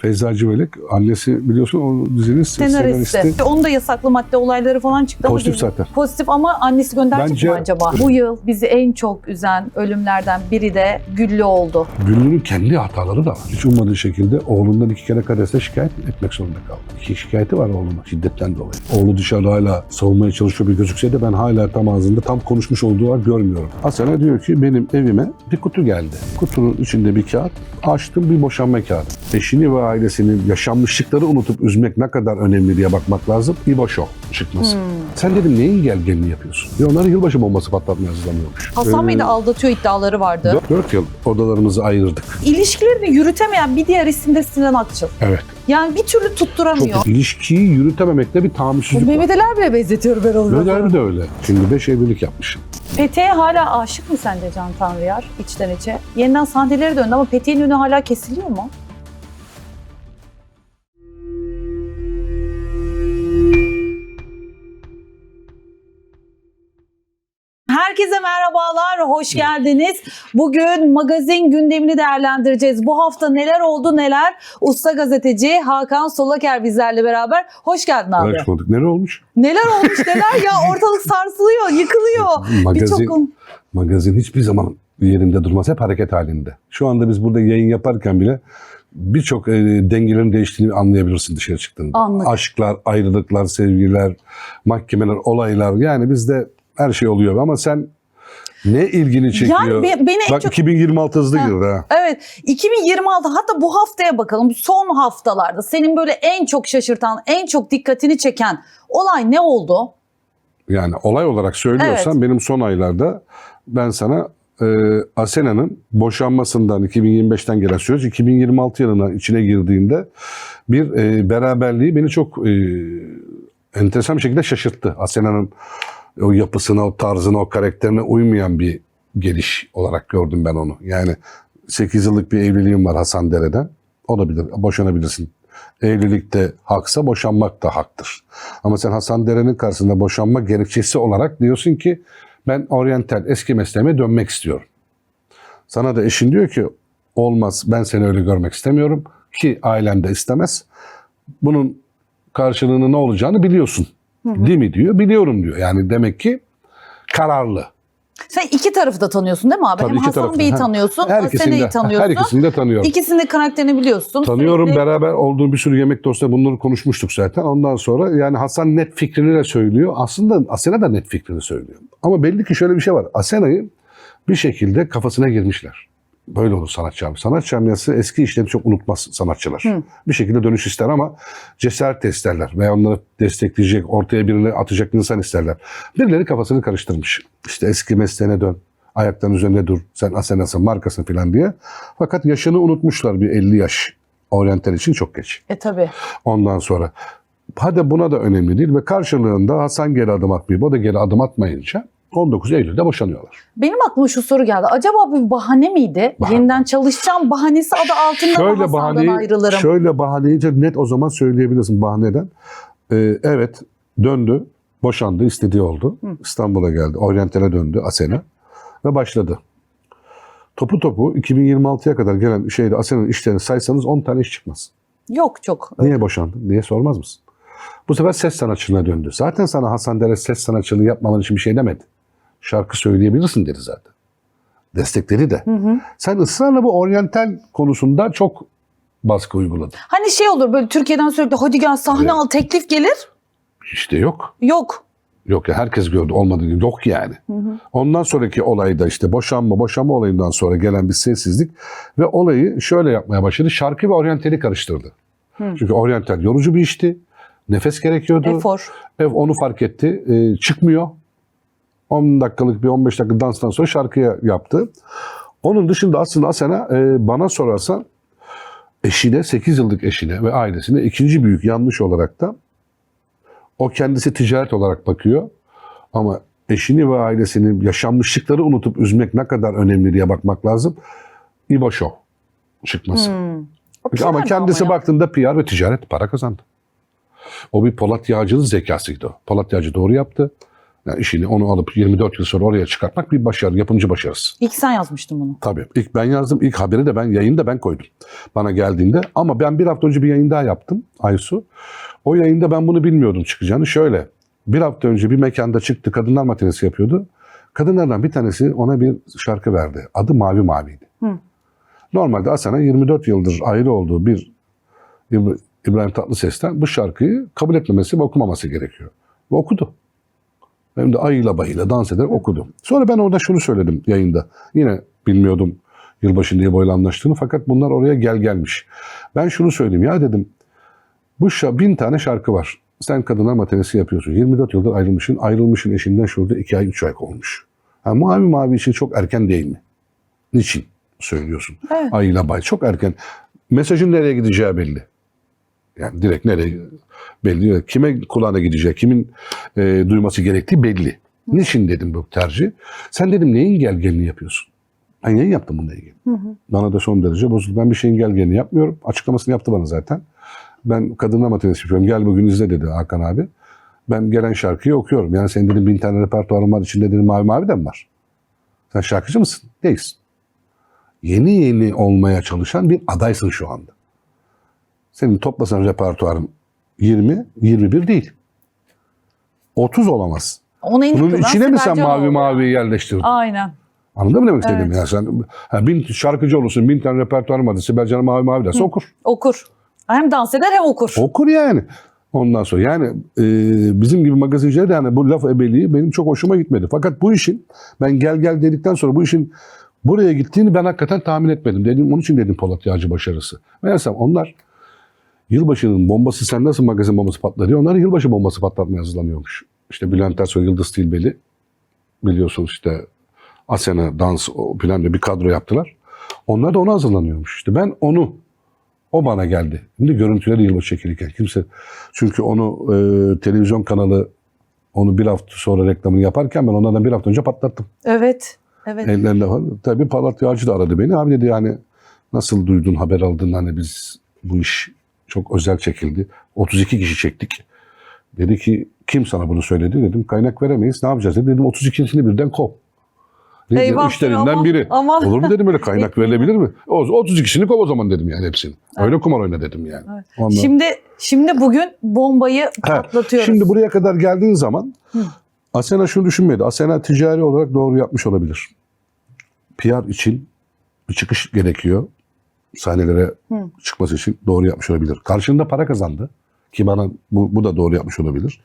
Feyza Civelek, annesi biliyorsun o dizinin senaristi. Onun da yasaklı madde olayları falan çıktı. Pozitif zaten. Pozitif ama annesi gönderecek Bence mi acaba? Bu yıl bizi en çok üzen ölümlerden biri de Güllü oldu. Güllü'nün kendi hataları da var. Hiç ummadığı şekilde oğlundan 2 kere kadesle şikayet etmek zorunda kaldı. 2 şikayeti var oğluma şiddetten dolayı. Oğlu dışarıda hala savunmaya çalışıyor bir gözükse de ben hala tam ağzında tam konuşmuş olduğu var görmüyorum. Asena diyor ki benim evime bir kutu geldi. Kutunun içinde bir kağıt. Açtım bir boşanma kağıdı. Eşini ve ailesinin yaşanmışlıkları unutup üzmek ne kadar önemli diye bakmak lazım. İboşo çıkması. Sen dedim neyin gerginliği yapıyorsun? Ve onları yılbaşı bombası patlatmaya hazırlanıyormuş. Hasan Bey de aldatıyor iddiaları vardı. 4 yıl odalarımızı ayırdık. İlişkilerini yürütemeyen bir diğer isim de Sinan Akçıl. Evet. Yani bir türlü tutturamıyor. Çok ilişkiyi yürütememekte bir tahammülsüzlük var. Mehmet Ali Erbil'e benzetiyorum ben onu. Mehmet Ali de öyle. Şimdi 5 evlilik yapmışım. Petek'e hala aşık mı sence Can Tanrıyar içten içe? Yeniden sahneleri döndü ama Petek'in önü hala kesiliyor mu? Herkese merhabalar, hoş geldiniz. Bugün magazin gündemini değerlendireceğiz. Bu hafta neler oldu neler? Usta gazeteci Hakan Solaker bizlerle beraber. Hoş geldin abi. Hoş bulduk. Neler olmuş? Neler olmuş neler ya, ortalık sarsılıyor, yıkılıyor. Magazin hiçbir zaman yerinde durmaz. Hep hareket halinde. Şu anda biz burada yayın yaparken bile birçok dengelerin değiştiğini anlayabilirsin dışarı çıktığında. Anladım. Aşklar, ayrılıklar, sevgiler, mahkemeler, olaylar. Yani bizde her şey oluyor ama sen ne ilgini çekiyor? Yani beni en Bak çok... 2026 hızlı girdi ha. Evet, 2026 hatta bu haftaya bakalım. Son haftalarda senin böyle en çok şaşırtan, en çok dikkatini çeken olay ne oldu? Yani olay olarak söylüyorsan Evet. benim son aylarda ben sana Asena'nın boşanmasından 2025'ten gelen süreç 2026 yılına içine girdiğinde bir beraberliği beni çok enteresan bir şekilde şaşırttı. Asena'nın o yapısına, o tarzına, o karakterine uymayan bir geliş olarak gördüm ben onu. Yani 8 yıllık bir evliliğim var Hasan Dere'den. Olabilir, boşanabilirsin. Evlilikte haksa boşanmak da haktır. Ama sen Hasan Dere'nin karşısında boşanma gerekçesi olarak diyorsun ki ben oryantal eski mesleğime dönmek istiyorum. Sana da eşin diyor ki olmaz, ben seni öyle görmek istemiyorum ki ailen de istemez. Bunun karşılığının ne olacağını biliyorsun. Değil mi diyor. Biliyorum diyor. Yani demek ki kararlı. Sen iki tarafı da tanıyorsun değil mi abi? Tabii Hem iki Hasan tarafı. Bey'i tanıyorsun, Her ikisini Asena'yı de, tanıyorsun. her ikisini de tanıyorum. İkisinin de karakterini biliyorsun. Tanıyorum, Sürekli... beraber olduğu bir sürü yemek dostları bunları konuşmuştuk zaten. Ondan sonra yani Hasan net fikrini de söylüyor. Aslında Asena da net fikrini söylüyor. Ama belli ki şöyle bir şey var. Asena'yı bir şekilde kafasına girmişler. Böyle olur sanat camiası. Sanat camiası eski işleri çok unutmaz sanatçılar. Bir şekilde dönüş ister ama cesaret de isterler. Veya onları destekleyecek, ortaya birini atacak insan isterler. Birileri kafasını karıştırmış. İşte eski mesleğine dön. Ayakların üzerinde dur. Sen Asena'sın, markasın falan diye. Fakat yaşını unutmuşlar bir 50 yaş. Oryantal için çok geç. Tabii. Ondan sonra hadi buna da önemli değil ve karşılığında Hasan geri adım atmayıp o da geri adım atmayınca 19 Eylül'de boşanıyorlar. Benim aklıma şu soru geldi. Acaba bir bahane miydi? Yeniden çalışacağım bahanesi adı altında mı Hasan'dan ayrılırım? Şöyle bahaneyi net o zaman söyleyebilirsin bahaneden. Evet döndü, boşandı, istediği oldu. İstanbul'a geldi, Oryantal'e döndü Asena ve başladı. Topu 2026'ya kadar gelen Asena'nın işlerini saysanız 10 tane iş çıkmaz. Yok çok. Niye boşandın diye sormaz mısın? Bu sefer ses sanatçılığına döndü. Zaten sana Hasan Dere ses sanatçılığı yapmaman için bir şey demedi. Şarkı söyleyebilirsin dedi zaten. Destekledi de. Sen ısrarla bu oryantal konusunda çok baskı uyguladın. Hani şey olur böyle Türkiye'den sürekli hadi gel sahne al teklif gelir. İşte yok. Yok. Yok ya herkes gördü olmadı gibi. Yok yani. Ondan sonraki olayda işte boşanma olayından sonra gelen bir sessizlik ve olayı şöyle yapmaya başladı. Şarkı ve oryantali karıştırdı. Çünkü oryantal yorucu bir işti. Nefes gerekiyordu. Efor. Onu fark etti. Çıkmıyor. 10 dakikalık bir 15 dakika danstan sonra şarkıya yaptı. Onun dışında aslında Asena bana sorarsan eşine, 8 yıllık eşine ve ailesine ikinci büyük yanlış olarak da o kendisi ticaret olarak bakıyor. Ama eşini ve ailesinin yaşanmışlıkları unutup üzmek ne kadar önemli diye bakmak lazım. İboşo çıkması. Ama kendisi baktığında PR ve ticaret para kazandı. O bir Polat Yağcı'nın zekasıydı o. Polat Yağcı doğru yaptı. Yani işini onu alıp 24 yıl sonra oraya çıkartmak bir başarı, yapımcı başarısı. İlk sen yazmıştın bunu. Tabii. İlk ben yazdım. İlk haberi de yayında ben koydum. Bana geldiğinde. Ama ben bir hafta önce bir yayın daha yaptım Aysu. O yayında ben bunu bilmiyordum çıkacağını. Şöyle. Bir hafta önce bir mekanda çıktı. Kadınlar matinesi yapıyordu. Kadınlardan bir tanesi ona bir şarkı verdi. Adı Mavi Mavi'ydi. Normalde Asena 24 yıldır ayrı olduğu bir İbrahim Tatlıses'ten bu şarkıyı kabul etmemesi ve okumaması gerekiyor. Ve okudu. Hem de ayıyla bayıyla dans ederek okudu. Sonra ben orada şunu söyledim yayında. Yine bilmiyordum yılbaşı diye böyle anlaştığını, fakat bunlar oraya gelmiş. Ben şunu söyleyeyim, ya dedim, bu 1000 tane şarkı var. Sen kadınlar matinesi yapıyorsun. 24 yıldır ayrılmışın eşinden şurada 2 ay 3 ay olmuş. Mavi Mavi için çok erken değil mi? Niçin söylüyorsun? Evet. Ayıyla bay çok erken. Mesajın nereye gideceği belli. Yani direkt nereye belli. Kime kulağına gideceği, kimin duyması gerektiği belli. Niçin dedim bu tercih? Sen dedim neyin gelgelini yapıyorsun? Ben yayın yaptım bununla ilgili. Bana da son derece bozuldu. Ben bir şeyin gelgelini yapmıyorum. Açıklamasını yaptı bana zaten. Ben kadınlar matinesi yapıyorum. Gel bugün izle dedi Hakan abi. Ben gelen şarkıyı okuyorum. Yani senin dedim 1000 tane repertuarın var. İçinde dedim Mavi Mavi de mi var? Sen şarkıcı mısın? Değilsin. Yeni olmaya çalışan bir adaysın şu anda. Senin toplasan repertuarın 20, 21 değil. 30 olamaz. Ona en Bunun yakından içine mi sen Sibel Mavi Canoğlu. Mavi'yi yerleştirdin? Aynen. Anladın mı demek istediğimi? Evet. Yani sen 1000 şarkıcı olursun, 1000 tane repertuarın vardı. Sibel Can'a Mavi Mavi derse okur. Okur. Hem dans eder hem okur. Okur yani. Ondan sonra yani bizim gibi magazinciler de yani bu laf ebeliği benim çok hoşuma gitmedi. Fakat bu işin ben gel dedikten sonra bu işin buraya gittiğini ben hakikaten tahmin etmedim. Dedim, onun için dedim Polat Yağcı başarısı. Meğersem onlar yılbaşının bombası, sen nasıl magazin bombası patlar diye, onlar yılbaşı bombası patlatmaya hazırlanıyormuş. İşte Bülent Ersoy, Yıldız Tilbeli biliyorsunuz işte Asena, dans falan bir kadro yaptılar. Onlar da ona hazırlanıyormuş. İşte ben o bana geldi. Şimdi görüntüleri yılbaşı çekilirken kimse, çünkü onu televizyon kanalı onu bir hafta sonra reklamını yaparken ben onlardan bir hafta önce patlattım. Evet. Evet. Ellerinde falan. Tabii Polat Yağcı da aradı beni. Abi dedi yani nasıl duydun, haber aldın, hani biz bu iş çok özel çekildi. 32 kişi çektik. Dedi ki kim sana bunu söyledi? Dedim kaynak veremeyiz. Ne yapacağız? Dedim 32'sini birden kov. Dedi, Eyvah, müşterinden aman, biri. aman. Olur mu dedim, öyle kaynak verilebilir mi? 32'sini kov o zaman dedim yani hepsini. Öyle kumar oyna dedim yani. Evet. Ondan- Şimdi bugün bombayı patlatıyoruz. Şimdi buraya kadar geldiğin zaman Asena şunu düşünmedi. Asena ticari olarak doğru yapmış olabilir. PR için bir çıkış gerekiyor. Sahnelere çıkması için doğru yapmış olabilir. Karşında para kazandı. Ki bana bu da doğru yapmış olabilir.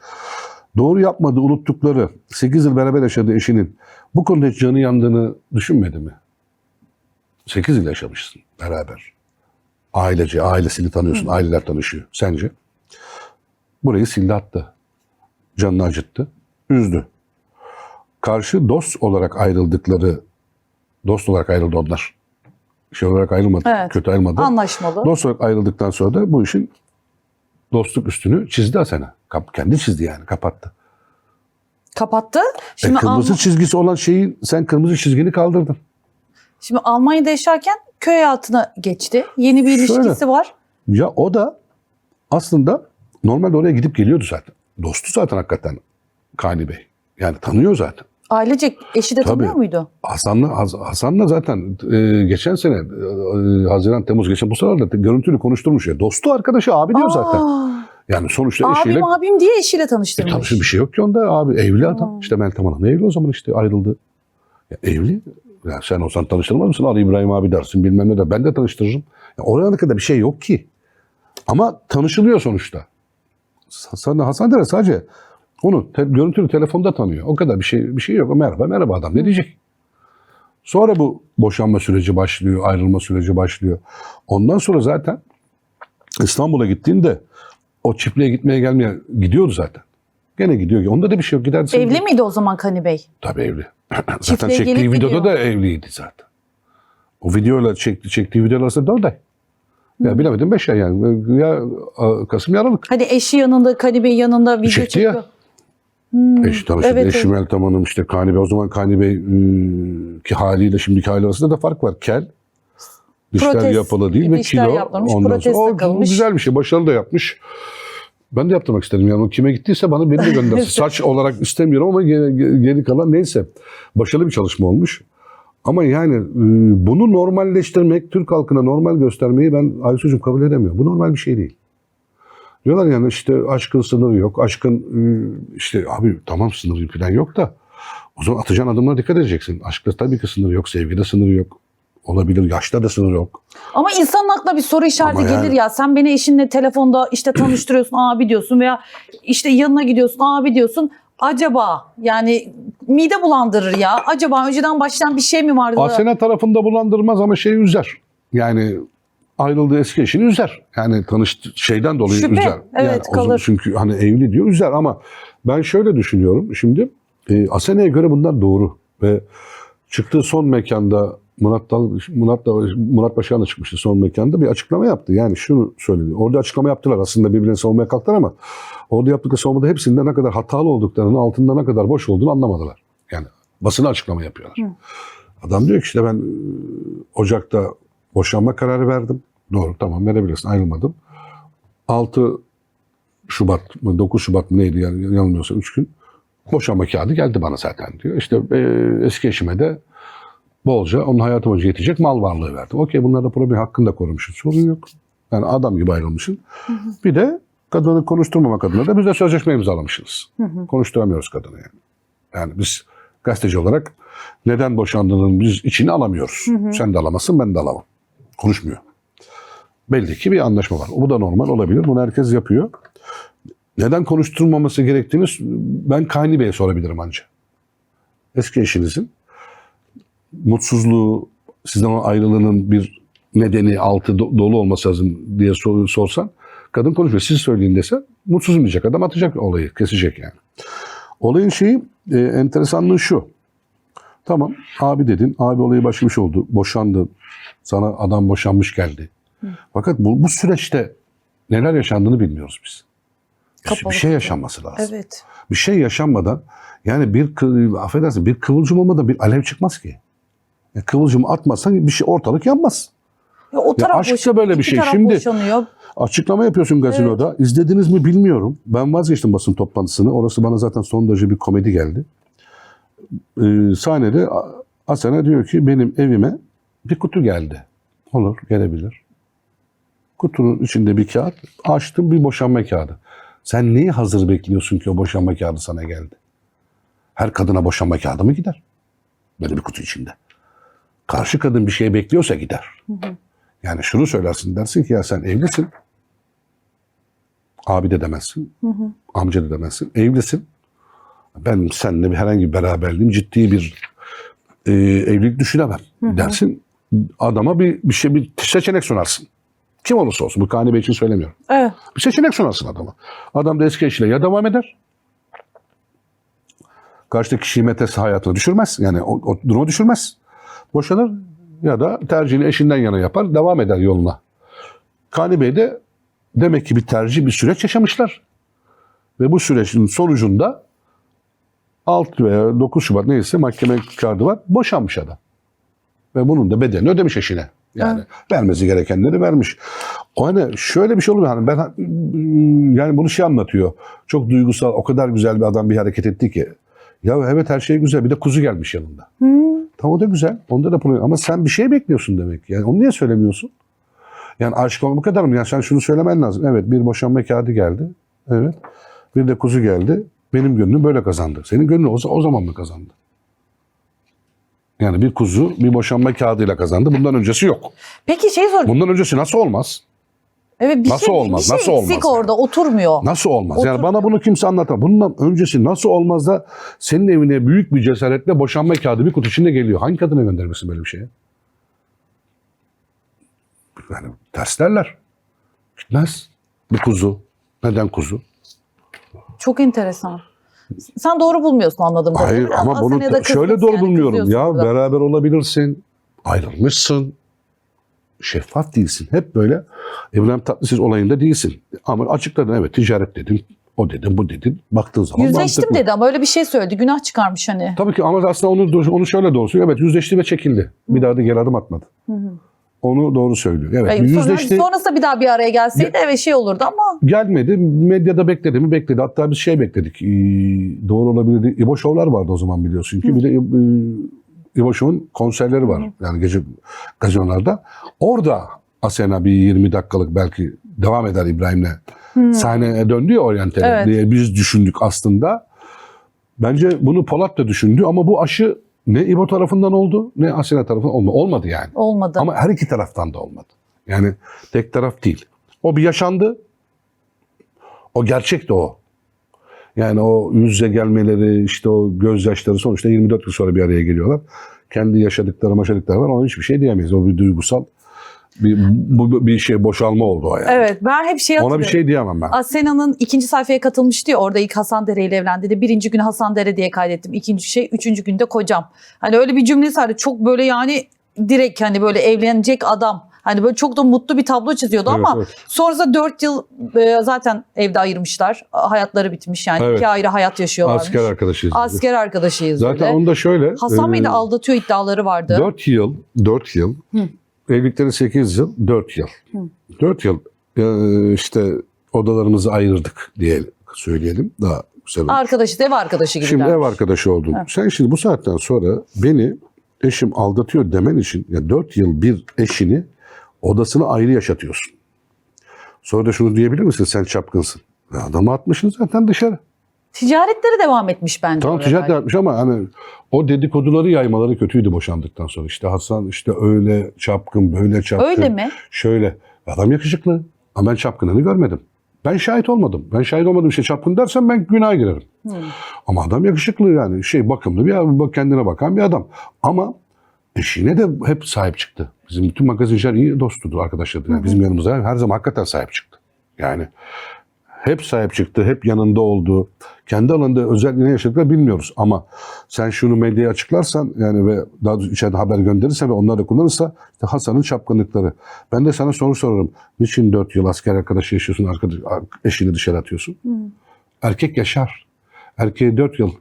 Doğru yapmadığı, unuttukları, 8 yıl beraber yaşadığı eşinin bu konuda hiç canı yandığını düşünmedi mi? 8 yıl yaşamışsın beraber. Ailece, ailesini tanıyorsun, aileler tanışıyor. Sence? Burayı sildi attı. Canını acıttı, üzdü. Karşı dost olarak ayrıldı onlar. Şey olarak ayrılmadı, Evet. kötü ayrılmadı. Anlaşmalı. Dost olarak ayrıldıktan sonra da bu işin dostluk üstünü çizdi Asena. Kendi çizdi yani, kapattı. Kapattı. Şimdi, Kırmızı çizgisi olan şeyi sen kırmızı çizgini kaldırdın. şimdi Almanya'da yaşarken köy hayatına geçti. Yeni bir ilişkisi Şöyle. var. Ya o da aslında normalde oraya gidip geliyordu zaten. Dostu zaten hakikaten Kani Bey. Yani tanıyor zaten. Ailecek eşi de tanıyor Tabii. muydu? Hasan'la zaten geçen sene Haziran, Temmuz geçen bu sıralarda görüntülü konuşturmuş ya. Dostu, arkadaşı, abi diyor zaten. Aa, Yani sonuçta eşiyle abim diye eşiyle tanıştırmış. tanışır bir şey yok ki onda abi. Evli adam. İşte Meltem Hanım evli o zaman, işte ayrıldı. Ya evli. Ya sen olsan tanıştırmaz mısın? Ali İbrahim abi dersin, bilmem ne der. Ben de tanıştırırım. Ya oraya kadar bir şey yok ki. Ama tanışılıyor sonuçta. Hasan Dere sadece onu görüntülü telefonda tanıyor. O kadar bir şey yok. Merhaba adam ne diyecek? Sonra bu boşanma süreci başlıyor, ayrılma süreci başlıyor. Ondan sonra zaten İstanbul'a gittiğinde o çiftliğe gitmeye gelmeye gidiyordu zaten. Gene gidiyor. Onda da bir şey yok. Gidersin. Evli miydi o zaman Kani Bey? Tabii evli. Zaten Çiftliğe çektiği gelip videoda gidiyor. da evliydi zaten. O videoyla çektiği videolar arasında 4 ay. Ya bilemedim 5 ay yani. Ya Kasım ya Aralık. Hani eşi yanında, Kani Bey yanında video Çekti çekiyor. ya. Eşi tanıştı. Evet, Eşi Meltem Hanım, işte Kani Bey. O zaman Kani Bey ki haliyle şimdiki hali arasında da fark var. Kel. Dişler Protez. yapılı değil ve Dişler kilo. yapılmış, Ondan protez sonra takılmış. güzel bir şey. Başarılı da yapmış. Ben de yaptırmak istedim. Yani o kime gittiyse beni de göndersin. Saç olarak istemiyorum ama geri kalan neyse. Başarılı bir çalışma olmuş. Ama yani bunu normalleştirmek, Türk halkına normal göstermeyi ben Aysu'cum kabul edemiyorum. Bu normal bir şey değil. Diyorlar yani işte aşkın sınırı yok. Aşkın işte abi tamam sınırı falan yok da o zaman atacağın adımlara dikkat edeceksin. Aşkta tabii ki sınırı yok. Sevgide sınırı yok. Olabilir. Yaşta da sınır yok. Ama insanın aklına bir soru işareti Ama gelir yani- ya. Sen beni eşinle telefonda işte tanıştırıyorsun abi diyorsun veya işte yanına gidiyorsun abi diyorsun. Acaba yani mide bulandırır ya. Acaba önceden başlayan bir şey mi vardı? Asena tarafında bulandırmaz ama şeyi üzer. Yani ayrıldığı eski eşini üzer. Yani şeyden dolayı Şüphe, üzer. evet, Yani kalır. çünkü hani evli diyor üzer ama ben şöyle düşünüyorum. Şimdi Asena'ya göre bunlar doğru ve çıktığı son mekanda Murat Başaran'la çıkmıştı son mekanda bir açıklama yaptı. Yani şunu söyledi. Orada açıklama yaptılar aslında birbirlerini savunmaya kalktılar ama orada yaptıkları savunmada hepsinde ne kadar hatalı olduklarını, altında ne kadar boş olduğunu anlamadılar. Yani basına açıklama yapıyorlar. Adam diyor ki işte ben Ocak'ta boşanma kararı verdim. Doğru tamam verebilirsin ayrılmadım. 6 Şubat mı 9 Şubat mı neydi yani yanılmıyorsam 3 gün boşanma kağıdı geldi bana zaten diyor. İşte eski eşime de bolca onun hayatı boyunca yetecek mal varlığı verdim. Okey bunlarda problem hakkında korumuşsun sorun yok. Yani adam gibi ayrılmışsın. Bir de kadını konuşturmamak adına da biz de sözleşme imzalamışız. Konuşturamıyoruz kadını yani. Yani biz gazeteci olarak neden boşandığının biz içini alamıyoruz. Sen de alamazsın ben de alamam. Konuşmuyor. Belli ki bir anlaşma var. Bu da normal olabilir. Bunu herkes yapıyor. Neden konuşturmaması gerektiğini ben Kani Bey'e sorabilirim ancak. Eski eşinizin mutsuzluğu, sizden olan ayrılığının bir nedeni altı dolu olması lazım diye sorsan kadın konuşuyor. Siz söyleyin dese mutsuzum diyecek. Adam atacak olayı. Kesecek yani. Olayın şeyi enteresanlığı şu. Tamam abi dedin. Abi olayı başka bir şey oldu. Boşandın. Sana adam boşanmış geldi. Fakat bu süreçte neler yaşandığını bilmiyoruz biz. Bir şey yaşanması lazım. Evet. Bir şey yaşanmadan yani affedersin bir kıvılcım olmadan bir alev çıkmaz ki. Kıvılcım atmazsan bir şey ortalık yanmaz. Ya o taraf aşkta boşanıyor, böyle bir iki şey. taraf Şimdi- boşanıyor. Açıklama yapıyorsun gazinoda. İzlediniz mi bilmiyorum. Ben vazgeçtim basın toplantısını. Orası bana zaten son derece bir komedi geldi. Sahnede Asena diyor ki benim evime bir kutu geldi. Olur gelebilir. Kutunun içinde bir kağıt. Açtım bir boşanma kağıdı. Sen neyi hazır bekliyorsun ki o boşanma kağıdı sana geldi? Her kadına boşanma kağıdı mı gider? Böyle bir kutu içinde. Karşı kadın bir şey bekliyorsa gider. Yani şunu söylersin dersin ki ya sen evlisin. Abi de demezsin. Amca da demezsin. Evlisin. Ben seninle herhangi bir beraberliğim ciddi bir evlilik düşünemem dersin. Adama bir seçenek sunarsın. Kim olursa olsun. Bu Kani Bey için söylemiyorum. Evet. Bir seçenek sunarsın adama. Adam da eski eşiyle ya devam eder. Karşıdaki kişiyi metres hayatına düşürmez. Yani o duruma düşürmez. Boşanır ya da tercihini eşinden yana yapar. Devam eder yoluna. Kani Bey de demek ki bir tercih, bir süreç yaşamışlar. Ve bu sürecin sonucunda 6 veya 9 Şubat neyse mahkeme kağıdı var. Boşanmış adam. Ve bunun da bedelini ödemiş eşine. Yani vermesi gerekenleri vermiş. O hani şöyle bir şey oluyor. Hani ben yani bunu şey anlatıyor. Çok duygusal, o kadar güzel bir adam bir hareket etti ki. Ya evet her şey güzel. Bir de kuzu gelmiş yanında. Tamam o da güzel. Onda da problem. Ama sen bir şey bekliyorsun demek. Yani onu niye söylemiyorsun? Yani aşık olma bu kadar mı? Yani sen şunu söylemen lazım. Evet bir boşanma kağıdı geldi. Evet. Bir de kuzu geldi. Benim gönlüm böyle kazandı. Senin gönlün o zaman mı kazandı? Yani bir kuzu bir boşanma kağıdıyla kazandı. Bundan öncesi yok. Peki şey sorayım. Bundan öncesi nasıl olmaz? Evet, Nasıl olmaz, Bir şey nasıl eksik olmaz orada oturmuyor. Nasıl olmaz? Otur- Yani bana bunu kimse anlatamaz. Bundan öncesi nasıl olmaz da senin evine büyük bir cesaretle boşanma kağıdı bir kutu içinde geliyor. Hangi kadına göndermesin böyle bir şeye? Yani terslerler. Gitmez. Bir kuzu. Neden kuzu? Çok enteresan. Sen doğru bulmuyorsun anladığım Hayır kadarıyla. ama bunu Aslında ya da şöyle kızgınsın doğru yani, bulmuyorum. kızıyorsun Ya burada. beraber olabilirsin. Ayrılmışsın. Şeffaf değilsin. Hep böyle İbrahim Tatlıses olayında değilsin. Ama açıkladın evet ticaret dedin. O dedin bu dedin. Baktığın zaman Yüzleştim mantıklı. dedi ama öyle bir şey söyledi. Günah çıkarmış hani. Tabii ki ama aslında onu şöyle doğrusu evet yüzleşti ve çekildi. Bir daha da geri adım atmadı. Onu doğru söylüyor. Evet. Hayır, Yüzleşti. sonrasında bir daha bir araya gelseydi evet şey olurdu ama. Gelmedi. Medyada bekledi mi? Bekledi. Hatta biz şey bekledik. Doğru olabilirdi. İbo Show'lar vardı o zaman biliyorsun ki. Bir de İbo Show'un konserleri var. Yani gece gazinolarda. Orada Asena bir 20 dakikalık belki devam eder İbrahim'le. Sahneye döndü ya Oriental'e Evet. diye biz düşündük aslında. Bence bunu Polat da düşündü ama bu aşı ne İbo tarafından oldu ne Asena tarafından olmadı. Olmadı yani. Olmadı. Ama her iki taraftan da olmadı. Yani tek taraf değil. O bir yaşandı. O gerçekti o. Yani o yüz yüze gelmeleri, işte o gözyaşları sonuçta 24 yıl sonra bir araya geliyorlar. Kendi yaşadıkları var. Ona hiçbir şey diyemeyiz. O bir duygusal bir şey boşalma oldu o yani. Evet ben hep şey hatırlıyorum. Ona bir şey diyemem ben. Asena'nın ikinci sayfaya katılmıştı ya orada ilk Hasan Dere ile evlendi de birinci gün Hasan Dere diye kaydettim. Üçüncü günde kocam. Hani öyle bir cümlesi vardı. Çok böyle yani direkt hani böyle evlenecek adam. Hani böyle çok da mutlu bir tablo çiziyordu Evet, ama evet. sonrasında 4 yıl zaten evde ayırmışlar. Hayatları bitmiş yani. Evet. 2 ayrı hayat yaşıyorlarmış. Asker arkadaşıyız. Asker arkadaşıyız Zaten öyle. onu da şöyle. Hasan Bey de aldatıyor iddiaları vardı. 4 yıl. Evlilikleri 8 yıl, 4 yıl. 4 yıl işte odalarımızı ayırdık diye söyleyelim. Daha güzel olur. Arkadaşı, ev arkadaşı gibi. Şimdi ev arkadaşı oldun. Evet. Sen şimdi bu saatten sonra beni eşim aldatıyor demen için ya 4 yıl bir eşini odasını ayrı yaşatıyorsun. Sonra da şunu diyebilir misin? Sen çapkınsın. Ya adamı atmışsın zaten dışarı. Ticaretleri devam etmiş bence. Tamam orada ticaret galiba. yapmış ama hani o dedikoduları yaymaları kötüydü boşandıktan sonra. İşte Hasan işte öyle çapkın, böyle çapkın. Öyle mi? Şöyle. Adam yakışıklı ama ben çapkınını görmedim. Ben şahit olmadım. Ben şahit olmadığım şey çapkın dersem ben günaha girerim. Ama adam yakışıklı yani bakımlı bir kendine bakan bir adam. Ama eşine de hep sahip çıktı. Bizim bütün magazinciler iyi dostudur, arkadaşlardır. Yani bizim yanımıza her zaman hakikaten sahip çıktı. Yani hep sahip çıktı, hep yanında oldu. Kendi alanında özellikle ne yaşadıklarını bilmiyoruz. Ama sen şunu medyaya açıklarsan yani ve daha doğrusu içeride haber gönderirse ve onlar da kullanırsa işte Hasan'ın çapkınlıkları. Ben de sana soru sorarım. Niçin 4 yıl asker arkadaşı yaşıyorsun, eşini dışarı atıyorsun? Erkek yaşar. Erkeği 4 yıl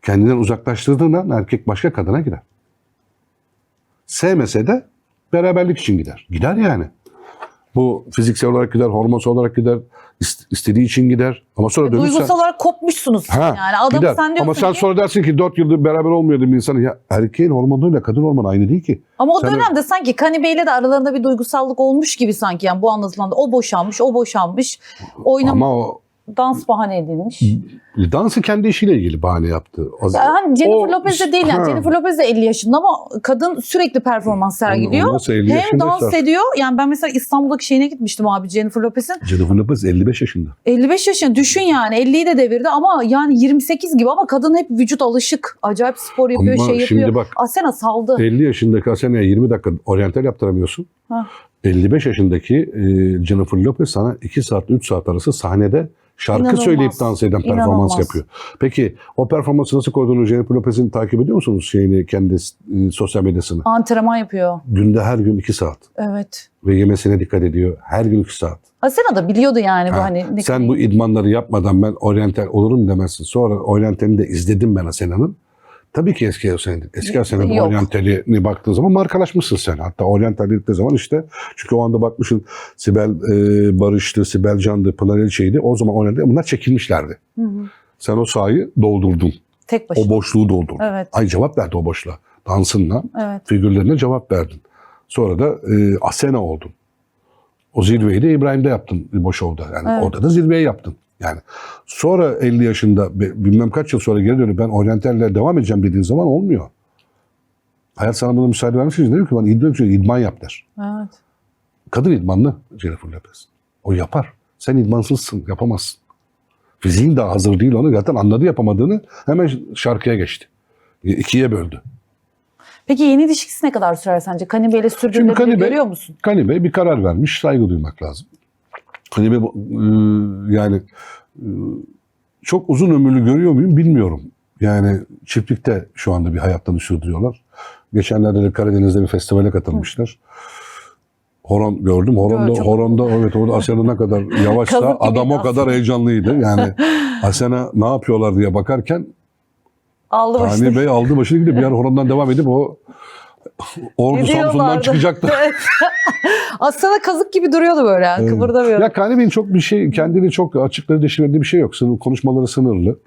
kendinden uzaklaştırdığından erkek başka kadına gider. Sevmese de beraberlik için gider. Gider yani. Bu fiziksel olarak gider, hormonsal olarak gider, istediği için gider. Ama sonra dönüşse... Duygusal olarak kopmuşsunuz. Yani adamı gider. sen diyorsun ama sen ki... sonra dersin ki 4 yıldır beraber olmuyordu bir insanın. Ya erkeğin hormonuyla kadın hormonu aynı değil ki. Ama o Sen dönemde sanki Kani Bey'le de aralarında bir duygusallık olmuş gibi sanki. Yani bu anlatılan da o boşanmış. Ama o Dans bahane edilmiş. dansı kendi işiyle ilgili bahane yaptı. Yani Jennifer Lopez de değil yani. Jennifer Lopez de 50 yaşında ama kadın sürekli performans sergiliyor. Nasıl 50 Hem yaşında dans ediyor. Yani ben mesela İstanbul'daki şeyine gitmiştim abi Jennifer Lopez'in. Jennifer Lopez 55 yaşında. 55 yaşında düşün yani 50'yi de devirdi ama yani 28 gibi ama kadın hep vücut alışık. Acayip spor yapıyor, Ama şey şimdi yapıyor. bak, Asena saldı. 50 yaşındaki Asena'ya 20 dakika oryantal yaptıramıyorsun. Ha. 55 yaşındaki Jennifer Lopez sana 2 saat 3 saat arası sahnede şarkı İnanılmaz. söyleyip dans eden performans İnanılmaz. yapıyor. Peki o performansı nasıl koyduğunu Jennifer Lopez'in takip ediyor musunuz kendi sosyal medyasını? Antrenman yapıyor. Günde her gün 2 saat Evet. ve yemesine dikkat ediyor. Her gün 2 saat. Asena da biliyordu yani bu Ha, hani. sen bu idmanları yapmadan ben oryantal olurum demezsin. Sonra oryantalini de izledim ben Asena'nın. Tabii ki eski Asena'nın Yok. oryantalini baktığın zaman markalaşmışsın sen. Hatta oryantal dedikleri zaman işte çünkü o anda bakmışsın Sibel Barış'tı, Sibel Can'dı, Pınar Elçe'ydi. O zaman oryantal bunlar çekilmişlerdi. Sen o sahayı doldurdun. Tek başına. O boşluğu doldurdun. Evet. Ay cevap verdi o boşluğa. Dansınla, Evet. figürlerine cevap verdin. Sonra da Asena oldun. O zirveyi de İbrahim'de yaptın bu şovda. Yani Evet. orada da zirveyi yaptın. Yani sonra 50 yaşında bilmem kaç yıl sonra geri dönüp ben oryantalle devam edeceğim dediğin zaman olmuyor. Hayat sana buna müsaade vermiş için diyor ki bana idman yap der. Evet. Kadın idmanlı Jennifer Lopez. O yapar. Sen idmansızsın, yapamazsın. Fiziğin daha hazır değil onu zaten anladı yapamadığını hemen şarkıya geçti. 2'ye böldü. Peki yeni ilişkisi ne kadar sürer sence? Kani Bey'le sürdürülebilir görüyor musun? Kani Bey bir karar vermiş, saygı duymak lazım. Kani Bey yani çok uzun ömürlü görüyor muyum bilmiyorum. Yani çiftlikte şu anda bir hayatlarını sürdürüyorlar. Geçenlerde de Karadeniz'de bir festivale katılmışlar. Horon gördüm. Horonda evet orada Asena ne kadar yavaşsa Kazık gibiydi adam o kadar aslında. heyecanlıydı. Yani Asena ne yapıyorlar diye bakarken Aldı başını. Kani Bey aldı başını gidip bir yer horondan devam edip o Ordu Samsun'dan Gidiyorlardı. çıkacaktı. Evet. Aslında kazık gibi duruyordu böyle. Yani, kıpırdamıyordu. Ya Kani Bey'in çok bir şey, kendini çok açıkları deşirmediği bir şey yok. Konuşmaları sınırlı.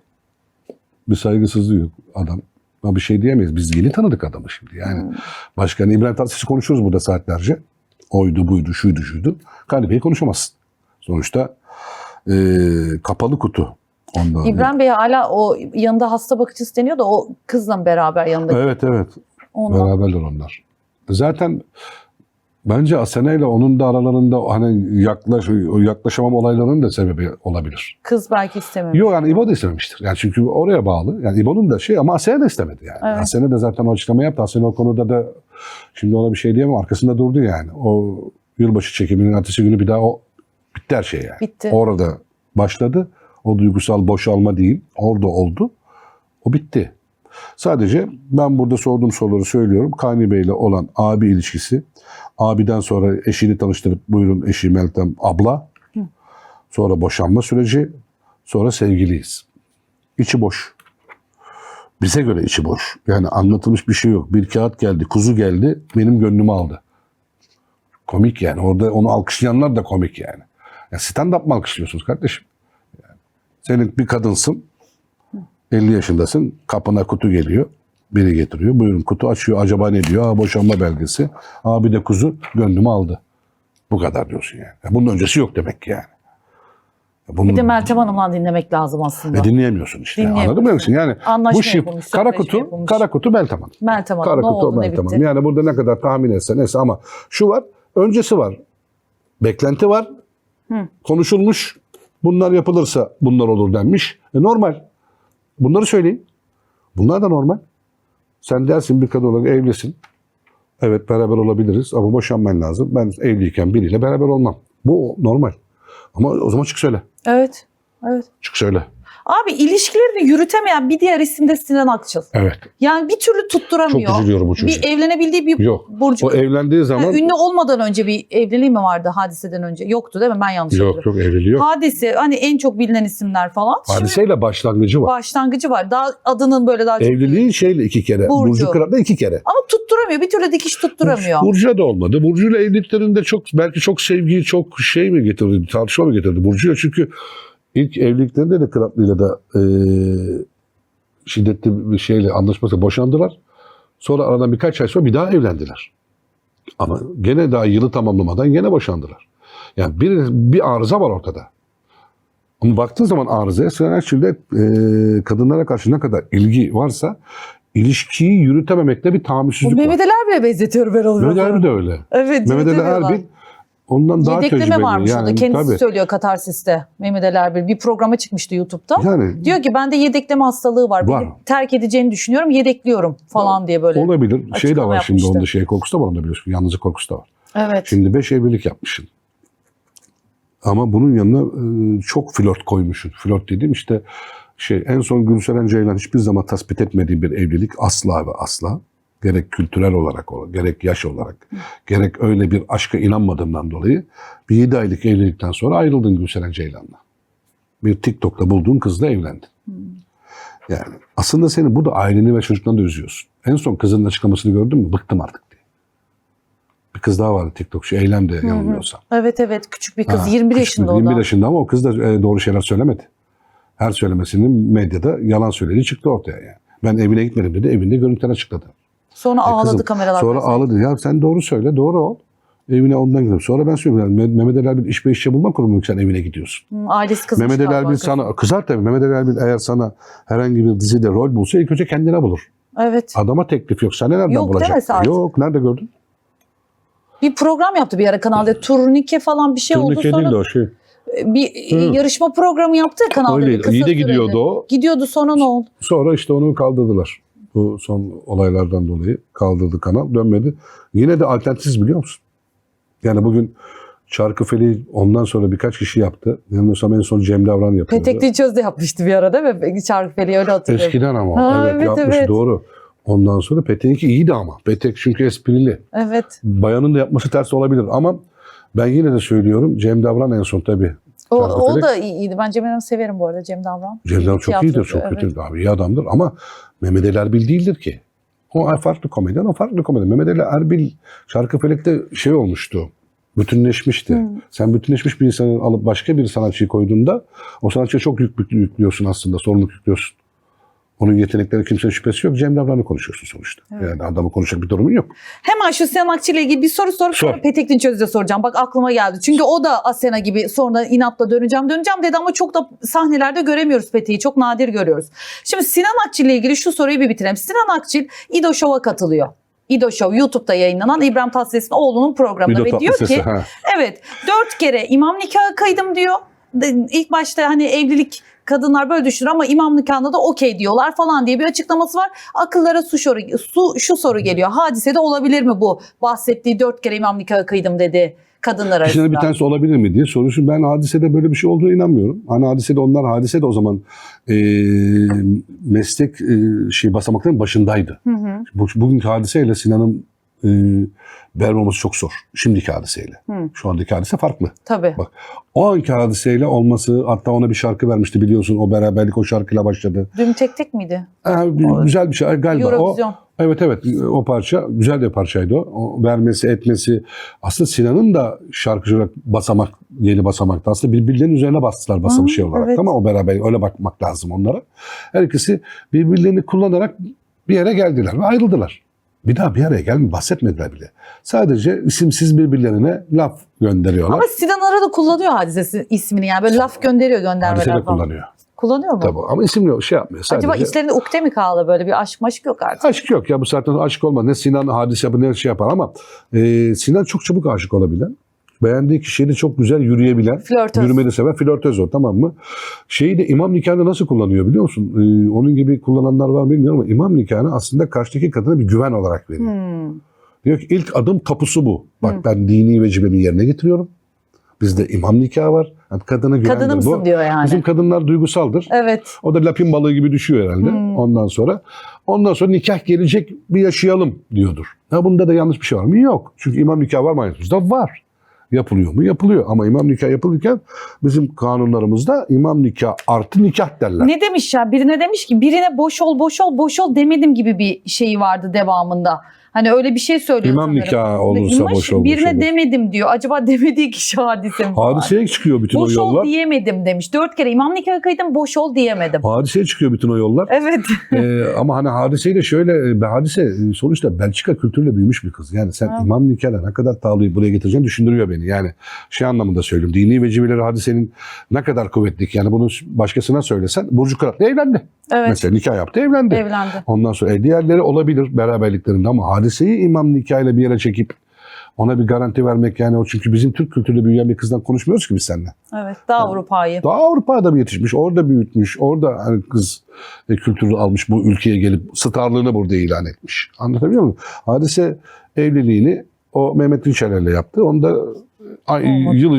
Bir saygısızlığı yok adam. Ama bir şey diyemeyiz. Biz yeni tanıdık adamı şimdi. Yani Başkan İbrahim Tatlıses'i konuşuyoruz burada saatlerce. Oydu, buydu, şuydu, şuydu. Kani Bey'i konuşamazsın. Sonuçta kapalı kutu. Ondan İbrahim Bey hala o yanında hasta bakıcısı deniyor da o kızla beraber yanında. Evet, evet. Ondan. Beraberler onlar. Zaten bence Asena ile onun da aralarında hani yaklaşamam olaylarının da sebebi olabilir. Kız belki istememiş. Yok yani İbo da istememiştir. Yani çünkü oraya bağlı. Yani İbo'nun da ama Asena da istemedi yani. Evet. Asena da zaten o açıklamayı yaptı. Asena o konuda da şimdi ona bir şey diyemem. Arkasında durdu yani. O yılbaşı çekiminin ertesi günü bir daha o bitti her şey yani. Bitti. Orada başladı. O duygusal boşalma değil. Orada oldu. O bitti. Sadece ben burada sorduğum soruları söylüyorum. Kani Bey ile olan abi ilişkisi. Abiden sonra eşini tanıştırıp buyurun eşi Meltem abla. Sonra boşanma süreci. Sonra sevgiliyiz. İçi boş. Bize göre içi boş. Yani anlatılmış bir şey yok. Bir kağıt geldi, kuzu geldi, benim gönlümü aldı. Komik yani. Orada onu alkışlayanlar da komik yani. Ya stand-up mı alkışlıyorsunuz kardeşim? Yani senin bir kadınsın, 50 yaşındasın, kapına kutu geliyor, biri getiriyor. Buyurun kutu açıyor, acaba ne diyor? Boşanma belgesi. Bir de kuzu gönlümü aldı. Bu kadar diyorsun yani. Bunun öncesi yok demek ki yani. Bir de Meltem Hanım'dan dinlemek lazım aslında. Dinleyemiyorsun işte. Dinleyemiyorsun. Anladın mı? Yani Anlaşma bu şif, yapılmış, kara sözleşme kutu, yapılmış. kara kutu Meltem Hanım. Meltem Hanım Kara ne kutu oldu ne Meltem bitti? Hanım. Yani burada ne kadar tahmin etse neyse ama şu var, öncesi var. Beklenti var. Konuşulmuş. Bunlar yapılırsa bunlar olur denmiş. Normal. Bunları söyleyin. Bunlar da normal. Sen dersin bir kadın olarak evlisin. Evet beraber olabiliriz ama boşanman lazım. Ben evliyken biriyle beraber olmam. Bu normal. Ama o zaman çık söyle. Evet. Evet. Çık söyle. Abi ilişkilerini yürütemeyen bir diğer isim de Sinan Akçıl. Evet. Yani bir türlü tutturamıyor. Çok üzülüyorum bu çocuğa. Bir evlenebildiği bir Yok. burcu. O evlendiği zaman... Ünlü olmadan önce bir evliliği mi vardı hadiseden önce? Yoktu değil mi? Ben yanlış Yok hatırlıyorum. yok evliliği yok. Hadise hani en çok bilinen isimler falan. Şimdi Hadiseyle başlangıcı var. başlangıcı var. Daha adının böyle daha çok. Evliliği şeyle 2 kere. Burcu. Burcu Kırat'la 2 kere. Ama tutturamıyor. Bir türlü dikiş tutturamıyor. Burcu'ya da olmadı. Burcu'yla evliliklerinde belki çok sevgi, çok şey mi getirdi, tartışma mı getirdi Burcu'ya? Çünkü ilk evliliklerinde de Kıratlı'yla da şiddetli bir şeyle anlaşması boşandılar. Sonra aradan birkaç ay sonra bir daha evlendiler. Ama gene daha yılı tamamlamadan gene boşandılar. Yani bir arıza var ortada. Ama baktığın zaman arızaya Sinan Akçıl'da kadınlara karşı ne kadar ilgi varsa ilişkiyi yürütememekte bir Bu tahammülsüzlük var. Mehmet Ali Erbil'e benzetiyorum ben onu. Mehmet Ali de öyle. Evet. Mehmet Ali yürütemiyorlar. Erbil ondan daha Yedekleme tecrübeli. varmış onda. Kendisi tabii. söylüyor Katarsis'te. Mehmet Ali Erbil bir programa çıkmıştı YouTube'da. Yani Diyor ki bende yedekleme hastalığı var. Var. Beni terk edeceğini düşünüyorum. Yedekliyorum falan diye böyle. olabilir. Şey de açıklama var şimdi yapmıştı. onda şey korkusu da var onda biliyorsun. Yalnızlık korkusu da var. Evet. Şimdi 5 evlilik yapmışsın. Ama bunun yanına çok flört koymuşsun. Flört dediğim işte en son Gülseren Ceylan hiçbir zaman tespit etmediği bir evlilik asla ve asla. Gerek kültürel olarak, gerek yaş olarak, gerek öyle bir aşka inanmadığımdan dolayı bir 7 aylık evlilikten sonra ayrıldın Gülseren Ceylan'la. Bir TikTok'ta bulduğun kızla evlendin. Yani aslında seni burada aileni ve çocuklarını da üzüyorsun. En son kızının açıklamasını gördün mü? Bıktım artık diye. Bir kız daha vardı TikTokçu, Eylem de yanılmıyorsam. Evet küçük bir kız. Ha, 21 küçük yaşında bir- o da. 21 yaşında ama o kız da doğru şeyler söylemedi. Her söylemesinin medyada yalan söylediği çıktı ortaya yani. Ben evine gitmedim dedi, evinde görüntüler açıkladı. Sonra ağladı Kızım, kameralar sonra karşısında. ağladı. Ya sen doğru söyle, doğru ol. Evine ondan gidiyorum. Sonra ben söylüyorum. Mehmet Ali Erbil iş ve işçi bulma kurumu sen evine gidiyorsun. Ailesi kızmış Mehmet Ali galiba Erbil kız. sana kızar tabii. Mehmet Ali Erbil eğer sana herhangi bir dizide rol bulsa ilk önce kendine bulur. Evet. Adama teklif yok. Sen nereden Yok bulacak? demese artık. Yok. Nerede gördün? Bir program yaptı bir ara kanalda. Turnike falan bir şey oldu. Turnike Sonra değil de o şey. bir yarışma programı yaptı ya kanalda. Öyleydi. kısa İyi de süreli. gidiyordu o. Gidiyordu sonra ne oldu? Sonra işte onu kaldırdılar. Bu son olaylardan dolayı kaldırdı kanal. Dönmedi. Yine de alternatif biliyor musun? Yani bugün Çarkıfelik'i ondan sonra birkaç kişi yaptı. Yanılmıyorsam en son Cem Davran yapıyordu. Petekli Çöz de yapmıştı bir ara değil mi? Çarkıfele'yi öyle hatırlıyorum. Eskiden ama. Ha, evet, yapmış evet. doğru. Ondan sonra Petek'inki iyiydi ama. Petek çünkü esprili. Evet. Bayanın da yapması ters olabilir ama ben yine de söylüyorum Cem Davran en son tabii. O Çarkıfelik. da iyiydi. Ben Cem Hanım'ı severim bu arada Cem Davran. Cem Davran İyi çok iyidir, tiyatrocu, çok evet. kötü abi iyi adamdır ama Mehmet Ali Erbil değildir ki. O farklı komedyen, o farklı komedyen. Mehmet Ali Erbil Çarkıfelek'te şey olmuştu. Bütünleşmişti. Sen bütünleşmiş bir insanı alıp başka bir sanatçıyı koyduğunda o sanatçıya çok yük yüklüyorsun aslında. Sorumluluk yüklüyorsun. Onun yetenekleri kimsenin şüphesi yok. Cem Davran'ı konuşuyorsun sonuçta. Evet. Yani adamı konuşacak bir durumun yok. Hemen şu Sinan Akçıl ile ilgili bir soru sorup Sor. sonra Petek Dinçöz'e soracağım. Bak aklıma geldi. Çünkü o da Asena gibi sonra inatla döneceğim dedi ama çok da sahnelerde göremiyoruz Petek'i. Çok nadir görüyoruz. Şimdi Sinan Akçıl ile ilgili şu soruyu bir bitirelim. Sinan Akçıl İdo Show'a katılıyor. İdo Show YouTube'da yayınlanan İbrahim Tatlıses'in oğlunun programına ve diyor ki evet 4 kere imam nikahı kıydım diyor. İlk başta hani evlilik kadınlar böyle düşünür ama imam nikahında da okey diyorlar falan diye bir açıklaması var. Akıllara şu soru geliyor. Hadisede olabilir mi bu? Bahsettiği 4 kere imam nikahı kıydım dedi kadınlar arasında. İçinde bir tanesi olabilir mi diye soruyorsun. Ben hadisede böyle bir şey olduğuna inanmıyorum. Hani hadisede o zaman meslek basamakların başındaydı. Bugünkü hadiseyle Sinan'ın vermemiz çok zor. Şimdiki hadiseyle. Şu andaki hadise farklı. Tabii. Bak, o anki hadiseyle olması, hatta ona bir şarkı vermişti biliyorsun. O beraberlik o şarkıyla başladı. Dün tek miydi? Güzel bir şey galiba. Eurovision. Evet o parça güzel bir parçaydı o. O vermesi etmesi. Aslında Sinan'ın da şarkıcı olarak yeni basamaktı. Aslında birbirlerinin üzerine bastılar şey olarak. Evet. Ama o beraber öyle bakmak lazım onlara. Her ikisi birbirlerini kullanarak bir yere geldiler ve ayrıldılar. Bir daha bir araya bahsetmediler bile. Sadece isimsiz birbirlerine laf gönderiyorlar. Ama Sinan arada kullanıyor hadisesi ismini yani böyle laf gönderiyor göndermeler Hadise de falan. kullanıyor. Kullanıyor mu? Tabii ama isimli şey yapmıyor. Sadece... Acaba içlerinde ukde mi kaldı böyle bir aşk maşk yok artık? Aşk yok ya bu saatten sonra aşk olmaz. Ne Sinan hadise yapar ne şey yapar ama Sinan çok çabuk aşık olabilen. Beğendiği kişiyle çok güzel yürüyebilen. Flörtöz. Yürümeyi de seven. Flörtöz o tamam mı? Şeyi de imam nikahında nasıl kullanıyor biliyor musun? Onun gibi kullananlar var mı bilmiyorum ama imam nikahını aslında karşıdaki kadına bir güven olarak veriyor. Diyor ki ilk adım tapusu bu. Bak ben dini vecibemi yerine getiriyorum. Bizde imam nikahı var. Yani kadına güvendir bu. Kadınımsın diyor yani. Bizim kadınlar duygusaldır. Evet. O da lapin balığı gibi düşüyor herhalde. Ondan sonra nikah gelecek bir yaşayalım diyordur. Ya bunda da yanlış bir şey var mı? Yok. Çünkü imam nikahı var mı hayatımızda? Var. Yapılıyor mu? Yapılıyor. Ama imam nikah yapılırken bizim kanunlarımızda imam nikah artı nikah derler. Ne demiş ya? Birine demiş ki birine boş ol demedim gibi bir şeyi vardı devamında. Hani öyle bir şey söylüyor İmam sanırım. nikahı olursa boş ol. Birine demedim diyor. Acaba demediği kişi hadise mi? Hadiseye çıkıyor bütün boş o yollar. Boş ol diyemedim demiş. 4 kere imam nikahı kıydım boş ol diyemedim. Hadiseye çıkıyor bütün o yollar. Evet. Ama hani hadiseyle şöyle hadise sonuçta Belçika kültürüyle büyümüş bir kız. Yani sen imam nikahla ne kadar tağlıyı buraya getireceğini düşündürüyor beni. Yani şey anlamında söylüyorum. Dini vecibeleri hadisenin ne kadar kuvvetli. Yani bunu başkasına söylesen Burcu Kırat'la evlendi. Evet. Mesela nikah yaptı evlendi. Ondan sonra diğerleri olabilir beraberliklerinde ama hadiseyi imam nikahıyla bir yere çekip ona bir garanti vermek yani o çünkü bizim Türk kültürüyle büyüyen bir kızdan konuşmuyoruz ki biz seninle. Evet. Daha Avrupa'yı. Daha Avrupa'da bir yetişmiş, orada büyütmüş, orada hani kız kültürü almış bu ülkeye gelip starlığını burada ilan etmiş. Anlatabiliyor muyum? Hadise evliliğini o Mehmet Dinçerler'le yaptı. Onu da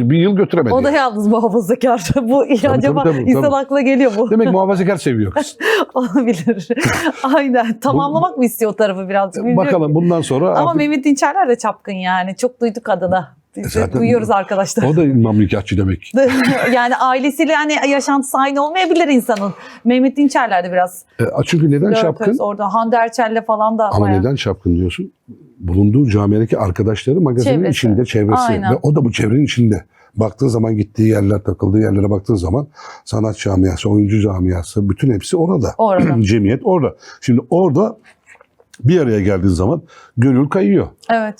bir yıl götüremedi. O da yalnız muhafazakar. Bu acaba insan aklına geliyor bu. Demek muhafazakar seviyor kız. Olabilir. Aynen. Tamamlamak mı istiyor o tarafı birazcık? Bakalım bundan sonra. Ama Mehmet Dinçerler de çapkın yani. Çok duyduk adına. Zaten duyuyoruz arkadaşlar. O da imam nikahçı demek. Yani ailesiyle hani yaşantısı aynı olmayabilir insanın. Mehmet Dinçerler de biraz. Çünkü neden çapkın? Orada Hande Erçel'le falan da. Ama neden çapkın diyorsun? Bulunduğu camiadaki arkadaşları magazinin içinde, çevresi. Aynen. Ve o da bu çevrenin içinde. Baktığın zaman gittiği yerler, takıldığı yerlere baktığın zaman sanat camiası, oyuncu camiası, bütün hepsi orada. Cemiyet orada. Şimdi orada bir araya geldiği zaman gönül kayıyor. Evet.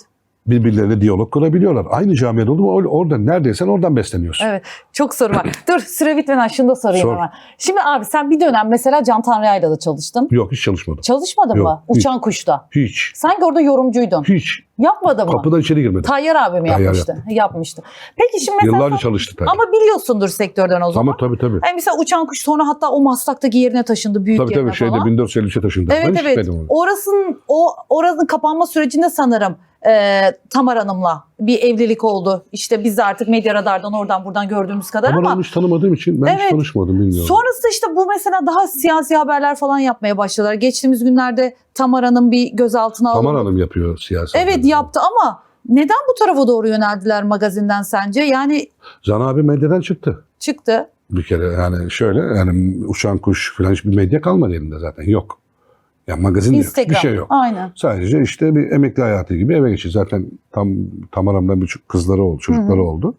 Birbirleriyle diyalog kurabiliyorlar. Aynı camiada oldu mu orada neredeysen oradan besleniyorsun. Evet. Çok soru var. Dur süre bitmeden şunu da sorayım Sor. hemen. Şimdi abi sen bir dönem mesela Can Tanrıya'yla da çalıştın. Yok hiç çalışmadım. Çalışmadın Yok, mı? hiç. Uçan Kuş'ta. Hiç. Sanki orada yorumcuydun. Hiç. Yapmadın mı? Kapıdan içeri girmedim. Tayyar abi mi yapmıştı? Yapmıştı. Peki şimdi mesela Yıllarca çalıştı tabii. Ama biliyorsundur sektörden o zaman. Ama tabii. Yani mesela Uçan Kuş sonra hatta o Maslak'taki yerine taşındı. Büyük yerine Tabii falan. 1453'e taşındı. Evet Ben evet. Orasının kapanma sürecinde sanırım Tamar Hanım'la bir evlilik oldu. İşte biz de artık Medya Radar'dan oradan buradan gördüğümüz kadar Tamar ama. Hanım'ı hiç tanımadığım için ben hiç tanışmadım bilmiyorum. Sonrasında işte bu mesela daha siyasi haberler falan yapmaya başladılar. Geçtiğimiz günlerde Tamar Hanım bir gözaltına alındı. Tamar Hanım yapıyor siyasi. Evet haberleri. yaptı ama neden bu tarafa doğru yöneldiler magazinden sence? Yani Can abi medyadan çıktı. çıktı. Bir kere yani şöyle yani Uçan Kuş falan hiçbir medya kalmadı elinde zaten yok. Yani magazin de yok. Instagram. Bir şey yok. Aynen. Sadece işte bir emekli hayatı gibi eve geçiyor. Zaten Tamara'mdan birçok kızları oldu, çocukları oldu.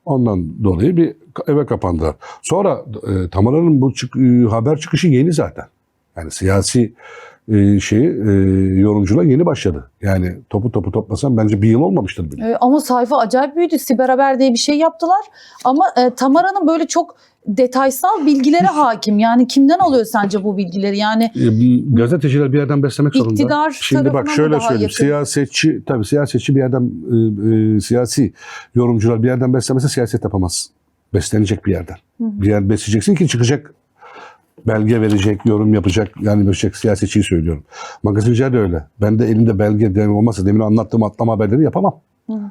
Ondan dolayı bir eve kapandılar. Sonra Tamara'nın bu haber çıkışı yeni zaten. Yani siyasi yorumculuğa yeni başladı. Yani topu toplasan bence bir yıl olmamıştır bile. Ama sayfa acayip büyüdü. Siber Haber diye bir şey yaptılar. Ama Tamara'nın böyle çok detaysal bilgilere hakim. Yani kimden alıyor sence bu bilgileri? Yani Gazeteciler bir yerden beslemek zorunda. İktidar Şimdi bak tarafına mı şöyle daha söyleyeyim. yakın? Siyasetçi bir yerden siyasi yorumcular bir yerden beslemese siyaset yapamaz. Beslenecek bir yerden. Bir yer besleyeceksin ki çıkacak, belge verecek, yorum yapacak. Yani verecek, siyasetçiyi söylüyorum. Magazinciler de öyle. Ben de elimde belge olmazsa demin anlattığım atlama haberleri yapamam.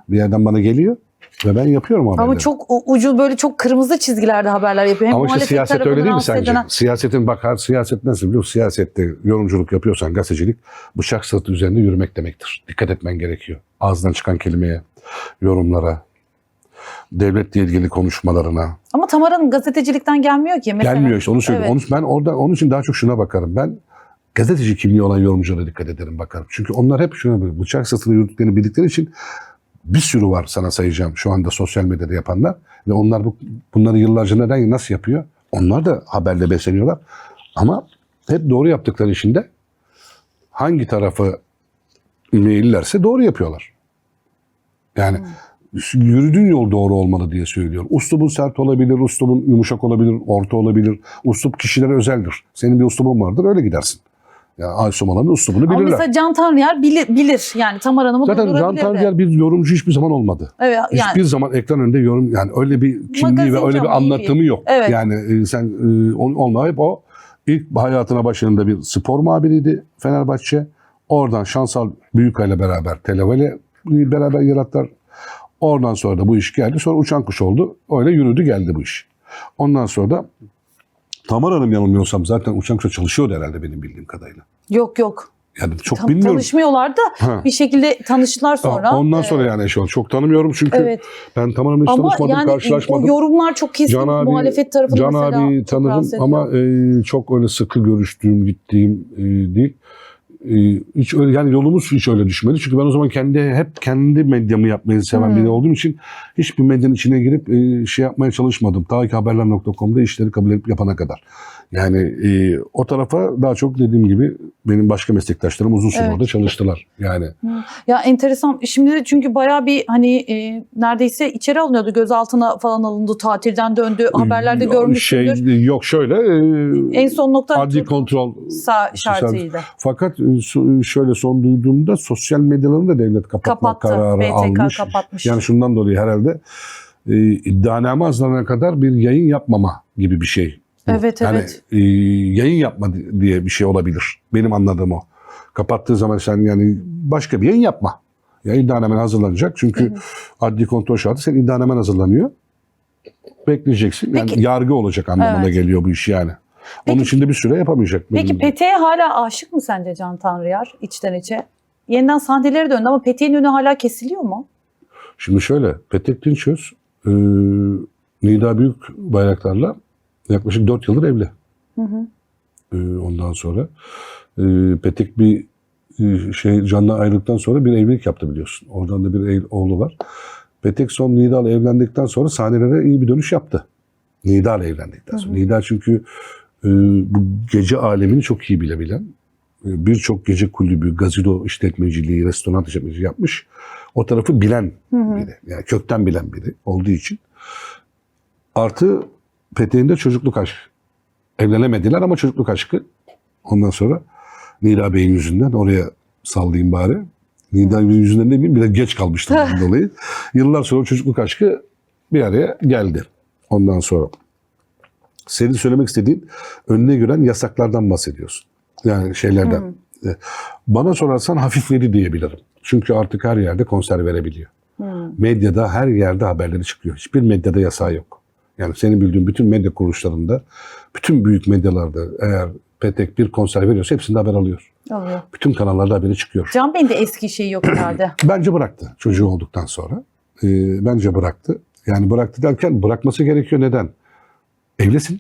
Bir yerden bana geliyor ve ben yapıyorum haberleri. ama çok ucu böyle çok kırmızı çizgilerde haberler yapıyor. Hem Ama işte muhalefet siyaset tarafını öyle değil mi rahatsız sence? eden- Siyasetin siyaset nasıl biliyor musun? Siyasette yorumculuk yapıyorsan gazetecilik bıçak sırtı üzerinde yürümek demektir. Dikkat etmen gerekiyor. Ağzından çıkan kelimeye, yorumlara, devletle ilgili konuşmalarına. Ama Tamara'nın gazetecilikten gelmiyor ki. Mesela, Gelmiyor işte onu söylüyorum. Evet. Ben onun için daha çok şuna bakarım. Ben gazeteci kimliği olan yorumculara dikkat ederim, bakarım. Çünkü onlar hep şuna bıçak sırtını yürüdüklerini bildikleri için bir sürü var sana sayacağım şu anda sosyal medyada yapanlar. Ve onlar bunları yıllarca nasıl yapıyor? Onlar da haberle besleniyorlar. Ama hep doğru yaptıkları için de hangi tarafı meyillerse doğru yapıyorlar. Yani yürüdüğün yol doğru olmalı diye söylüyorum. Uslubun sert olabilir, uslubun yumuşak olabilir, orta olabilir. Uslup kişilere özeldir. Senin bir uslubun vardır, öyle gidersin. Yani Aysun Alan'ın uslubunu Ama bilirler. mesela Can Tanrıyer bilir. Yani Tamar Hanım'ı Zaten Can durdurabilir de. Tanrıyer bir yorumcu hiçbir zaman olmadı. Evet, yani Hiçbir zaman ekran önünde yorum, yani öyle bir kimliği ve Magazinci öyle ama bir iyi anlatımı bir- yok. Evet. Yani sen olma hep o ilk hayatına başlarında bir spor muhabiriydi Fenerbahçe. Oradan Şansal Büyükay'la beraber Televel'e beraber yarattılar. Oradan sonra da bu iş geldi. Sonra uçan kuş oldu. Öyle yürüdü geldi bu iş. Ondan sonra da Tamar Hanım yanılmıyorsam zaten uçan kuşa çalışıyordu herhalde benim bildiğim kadarıyla. Yok. Yani çok bilmiyorum. Tanışmıyorlar da Ha. bir şekilde tanıştılar sonra. Ondan sonra yani eş oldu. Çok tanımıyorum çünkü Evet. ben Tamar Hanım'la hiç Ama tanışmadım, yani karşılaşmadım. o yorumlar çok kesin. Muhalefet tarafını Can mesela abi çok tanırım rahatsız ediyor. ama çok öyle sıkı görüştüğüm, gittiğim değil. Hiç öyle, yani yolumuz hiç öyle düşmedi. Çünkü ben o zaman hep kendi medyamı yapmayı seven biri olduğum için hiçbir medyanın içine girip şey yapmaya çalışmadım. Ta ki haberler.com'da işleri kabul edip yapana kadar. Yani o tarafa daha çok dediğim gibi benim başka meslektaşlarım uzun süre Evet. orada çalıştılar. Yani Ya enteresan. Şimdi de çünkü bayağı bir hani neredeyse içeri alınıyordu. Gözaltına falan alındı. Tatilden döndü. Haberlerde görmüşsündür. Yok şöyle En son nokta adli kontrol şartıydı. fakat şöyle son duyduğumda sosyal medyalarını da devlet kapatma Kapattı. kararı BTK almış. kapatmış. Yani şundan dolayı herhalde iddianame hazırlanana kadar bir yayın yapmama gibi bir şey. Evet, Yani evet. yayın yapma diye bir şey olabilir. Benim anladığım o. Kapattığı zaman sen yani başka bir yayın yapma. Ya iddianamen hazırlanacak. Çünkü adli kontrol şartı senin iddianamen hazırlanıyor. Bekleyeceksin. Yani Peki. yargı olacak anlamına Evet. geliyor bu iş yani. Onun için de bir süre yapamayacak. Peki Petek'e hala aşık mı sence Can Tanrıyer içten içe? Yeniden sahneleri döndü ama Petek'in önü hala kesiliyor mu? Şimdi şöyle, Petek Dinçöz Nida Büyük Bayraktar'la yaklaşık 4 yıldır evli. Ondan sonra Petek bir Can'la ayrıldıktan sonra bir evlilik yaptı biliyorsun. Oradan da bir oğlu var. Petek son Nida'yla evlendikten sonra sahnelere iyi bir dönüş yaptı. Nida'yla evlendikten sonra. Nida çünkü bu gece alemini çok iyi bilebilen, birçok gece kulübü, gazino işletmeciliği, restoran işletmeciliği yapmış. O tarafı bilen biri. Yani kökten bilen biri olduğu için. Artı Petek'in de çocukluk aşkı. Evlenemediler ama çocukluk aşkı. Ondan sonra Nida Bey'in yüzünden oraya sallayayım bari. Nida Bey'in yüzünden demeyeyim, biraz geç kalmıştım bundan dolayı. Yıllar sonra o çocukluk aşkı bir araya geldi. Ondan sonra senin söylemek istediğin önüne gören yasaklardan bahsediyorsun. Yani şeylerden. Bana sorarsan hafifledi diyebilirim. Çünkü artık her yerde konser verebiliyor. Medyada her yerde haberleri çıkıyor. Hiçbir medyada yasağı yok. Yani senin bildiğin bütün medya kuruluşlarında, bütün büyük medyalarda eğer Petek bir konser veriyorsa hepsinde haber alıyor. Alıyor. Bütün kanallarda haberi çıkıyor. Can Bey'in de eski şeyi yok herhalde. Bence bıraktı çocuğu olduktan sonra. Bence bıraktı. Yani bıraktı derken bırakması gerekiyor. Neden? Evlisin.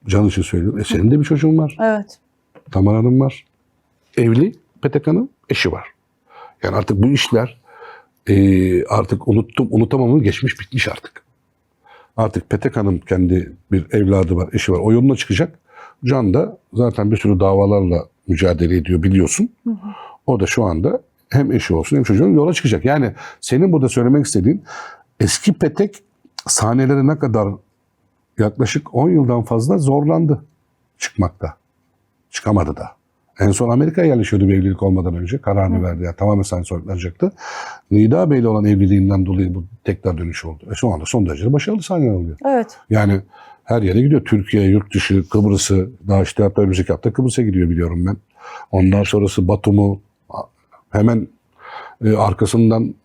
Can için söylüyorum. Senin de bir çocuğun var. Evet. Tamar Hanım var. Evli. Petek Hanım. Eşi var. Yani artık bu işler artık unutamamın geçmiş bitmiş artık. Artık Petek Hanım kendi bir evladı var, eşi var. O yoluna çıkacak. Can da zaten bir sürü davalarla mücadele ediyor biliyorsun. O da şu anda hem eşi olsun hem çocuğun yola çıkacak. Yani senin burada söylemek istediğin eski Petek sahnelere ne kadar yaklaşık 10 yıldan fazla zorlandı çıkmakta. Çıkamadı da. En son Amerika'ya yerleşiyordu bir evlilik olmadan önce. Kararını verdi. Yani tamamen sahne sonuçlanacaktı. Nida Bey'le olan evliliğinden dolayı bu tekrar dönüş oldu. Şu anda son derece başarılı sahneler oluyor. Evet. Yani her yere gidiyor. Türkiye, yurt dışı, Kıbrıs'ı. Daha işte hatta önümüzdeki hafta Kıbrıs'a gidiyor biliyorum ben. Ondan sonrası Batum'u. Hemen arkasından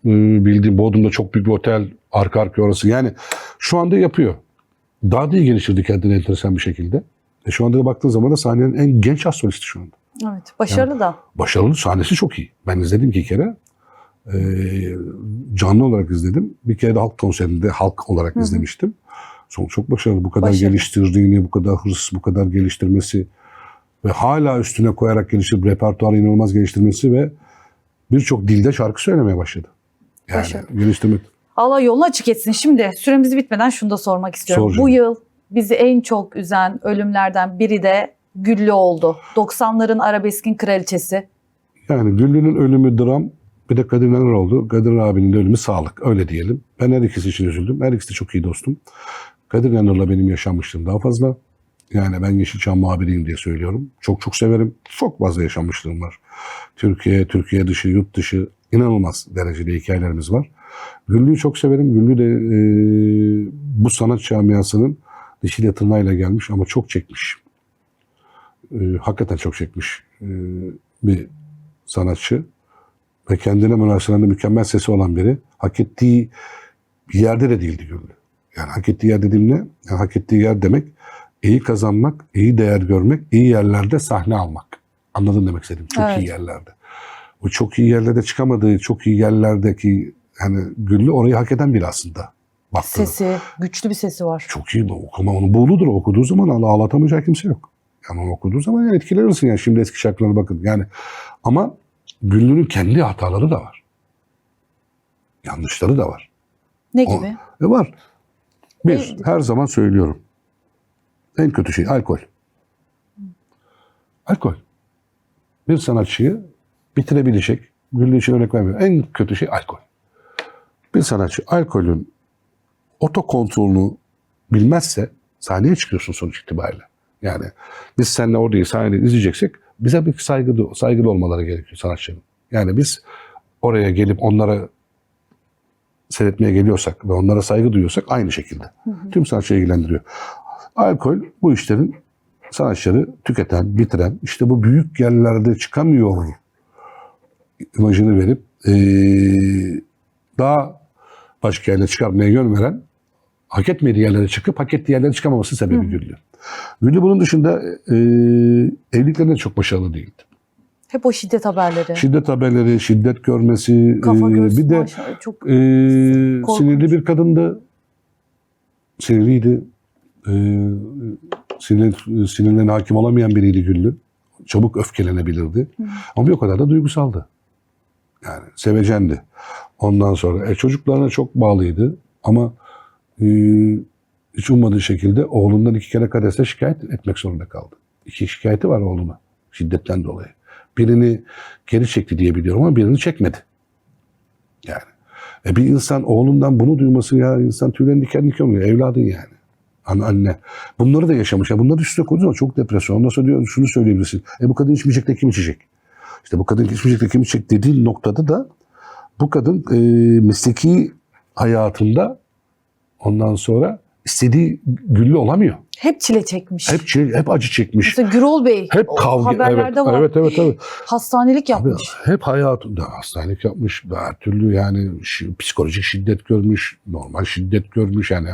bildiğim Bodrum'da çok büyük bir otel. Arka arkaya orası. Yani şu anda yapıyor. Daha da iyi geliştirdi kendini enteresan bir şekilde. Şu anda da baktığın zaman da sahnenin en genç astrolisti şu anda. Evet. Başarılı da. Başarılı, sahnesi çok iyi. Ben izledim 2 kere. Canlı olarak izledim. Bir kere de halk konserinde halk olarak izlemiştim. Çok başarılı. Bu kadar geliştirdiğini, bu kadar hırs, bu kadar geliştirmesi ve hala üstüne koyarak geliştirip repertuarı inanılmaz geliştirmesi ve birçok dilde şarkı söylemeye başladı. Yani Başarılı. geliştirmek. Allah yolunu açık etsin. Şimdi süremiz bitmeden şunu da sormak istiyorum. Sor canım. Bu yıl bizi en çok üzen ölümlerden biri de Güllü oldu. 90'ların arabeskin kraliçesi. Yani Güllü'nün ölümü dram, bir de Kadir İnanır oldu. Kadir abinin de ölümü sağlık, öyle diyelim. Ben her ikisi için üzüldüm. Her ikisi de çok iyi dostum. Kadir İnanır'la benim yaşanmışlığım daha fazla. Yani ben Yeşilçam muhabiriyim diye söylüyorum. Çok severim. Çok fazla yaşanmışlığım var. Türkiye dışı, yurt dışı inanılmaz derecede hikayelerimiz var. Güllü'yü çok severim. Güllü de bu sanat camiasının dişiyle tırnağıyla gelmiş ama çok çekmiş. Hakikaten çok çekmiş bir sanatçı. Ve kendine münasırında mükemmel sesi olan biri. Hak ettiği bir yerde de değildi Güllü. Yani hak ettiği yer dediğim ne? Yani hak ettiği yer demek iyi kazanmak, iyi değer görmek, iyi yerlerde sahne almak. Anladın demek istedim. Çok iyi yerlerde. O çok iyi yerlerde çıkamadığı, çok iyi yerlerdeki hani Güllü orayı hak eden biri aslında. Baktığında. Sesi, güçlü bir sesi var. Çok iyi. Ama onun buğuludur. Okuduğu zaman ağlatamayacağı kimse yok. Yani onu okuduğu zaman yani etkilenirsin. Yani şimdi eski şarkılarına bakın. Yani ama Güllü'nün kendi hataları da var. Yanlışları da var. Ne gibi? Var. Her zaman söylüyorum. En kötü şey alkol. Alkol. Bir sanatçıyı bitirebilecek, Güllü için örnek vermiyorum. En kötü şey alkol. Bir sanatçı alkolün otokontrolünü bilmezse sahneye çıkıyorsun sonuç itibariyle. Yani biz seninle oradayız, sahneyi izleyeceksek bize bir saygılı olmaları gerekiyor sanatçının. Yani biz oraya gelip onlara seyretmeye geliyorsak ve onlara saygı duyuyorsak aynı şekilde. Tüm sanatçıyı ilgilendiriyor. Alkol bu işlerin sanatçıları tüketen, bitiren, işte bu büyük yerlerde çıkamıyor imajını verip daha başka yerlere çıkarmaya yön veren, hak etmediği yerlere çıkıp hak ettiği yerlere çıkamaması sebebi Güllü. Güllü bunun dışında evliliklerinde çok başarılı değildi. Hep o şiddet haberleri. Şiddet haberleri, şiddet görmesi, Kafa göz, bir de maşallah, çok sinirli bir kadındı. Sinirliydi. Sinirlerine hakim olamayan biriydi Güllü. Çabuk öfkelenebilirdi. Ama bir o kadar da duygusaldı. Yani sevecendi. Ondan sonra çocuklarına çok bağlıydı. Ama hiç ummadığı şekilde oğlundan 2 kere kadesle şikayet etmek zorunda kaldı. 2 şikayeti var oğluna şiddetten dolayı. Birini geri çekti diye biliyorum ama birini çekmedi. Yani. Bir insan oğlundan bunu duyması ya insan tüylerini diken diken oluyor. Evladın yani. Anne. Bunları da yaşamış. Bunları üstüne koyduğun zaman çok depresyon. Ondan sonra diyor, şunu söyleyebilirsin. Bu kadın içmeyecek de kim içecek? İşte bu kadın içmeyecek de kim içecek dediğin noktada da bu kadın mesleki hayatında ondan sonra istediği Güllü olamıyor. hep çile çekmiş. Hep acı çekmiş. Mesela Gürol Bey Hep kavga. haberlerde var. Evet. Hastanelik yapmış. Hep hayatında hastanelik yapmış. Her türlü yani psikolojik şiddet görmüş. Normal şiddet görmüş. Yani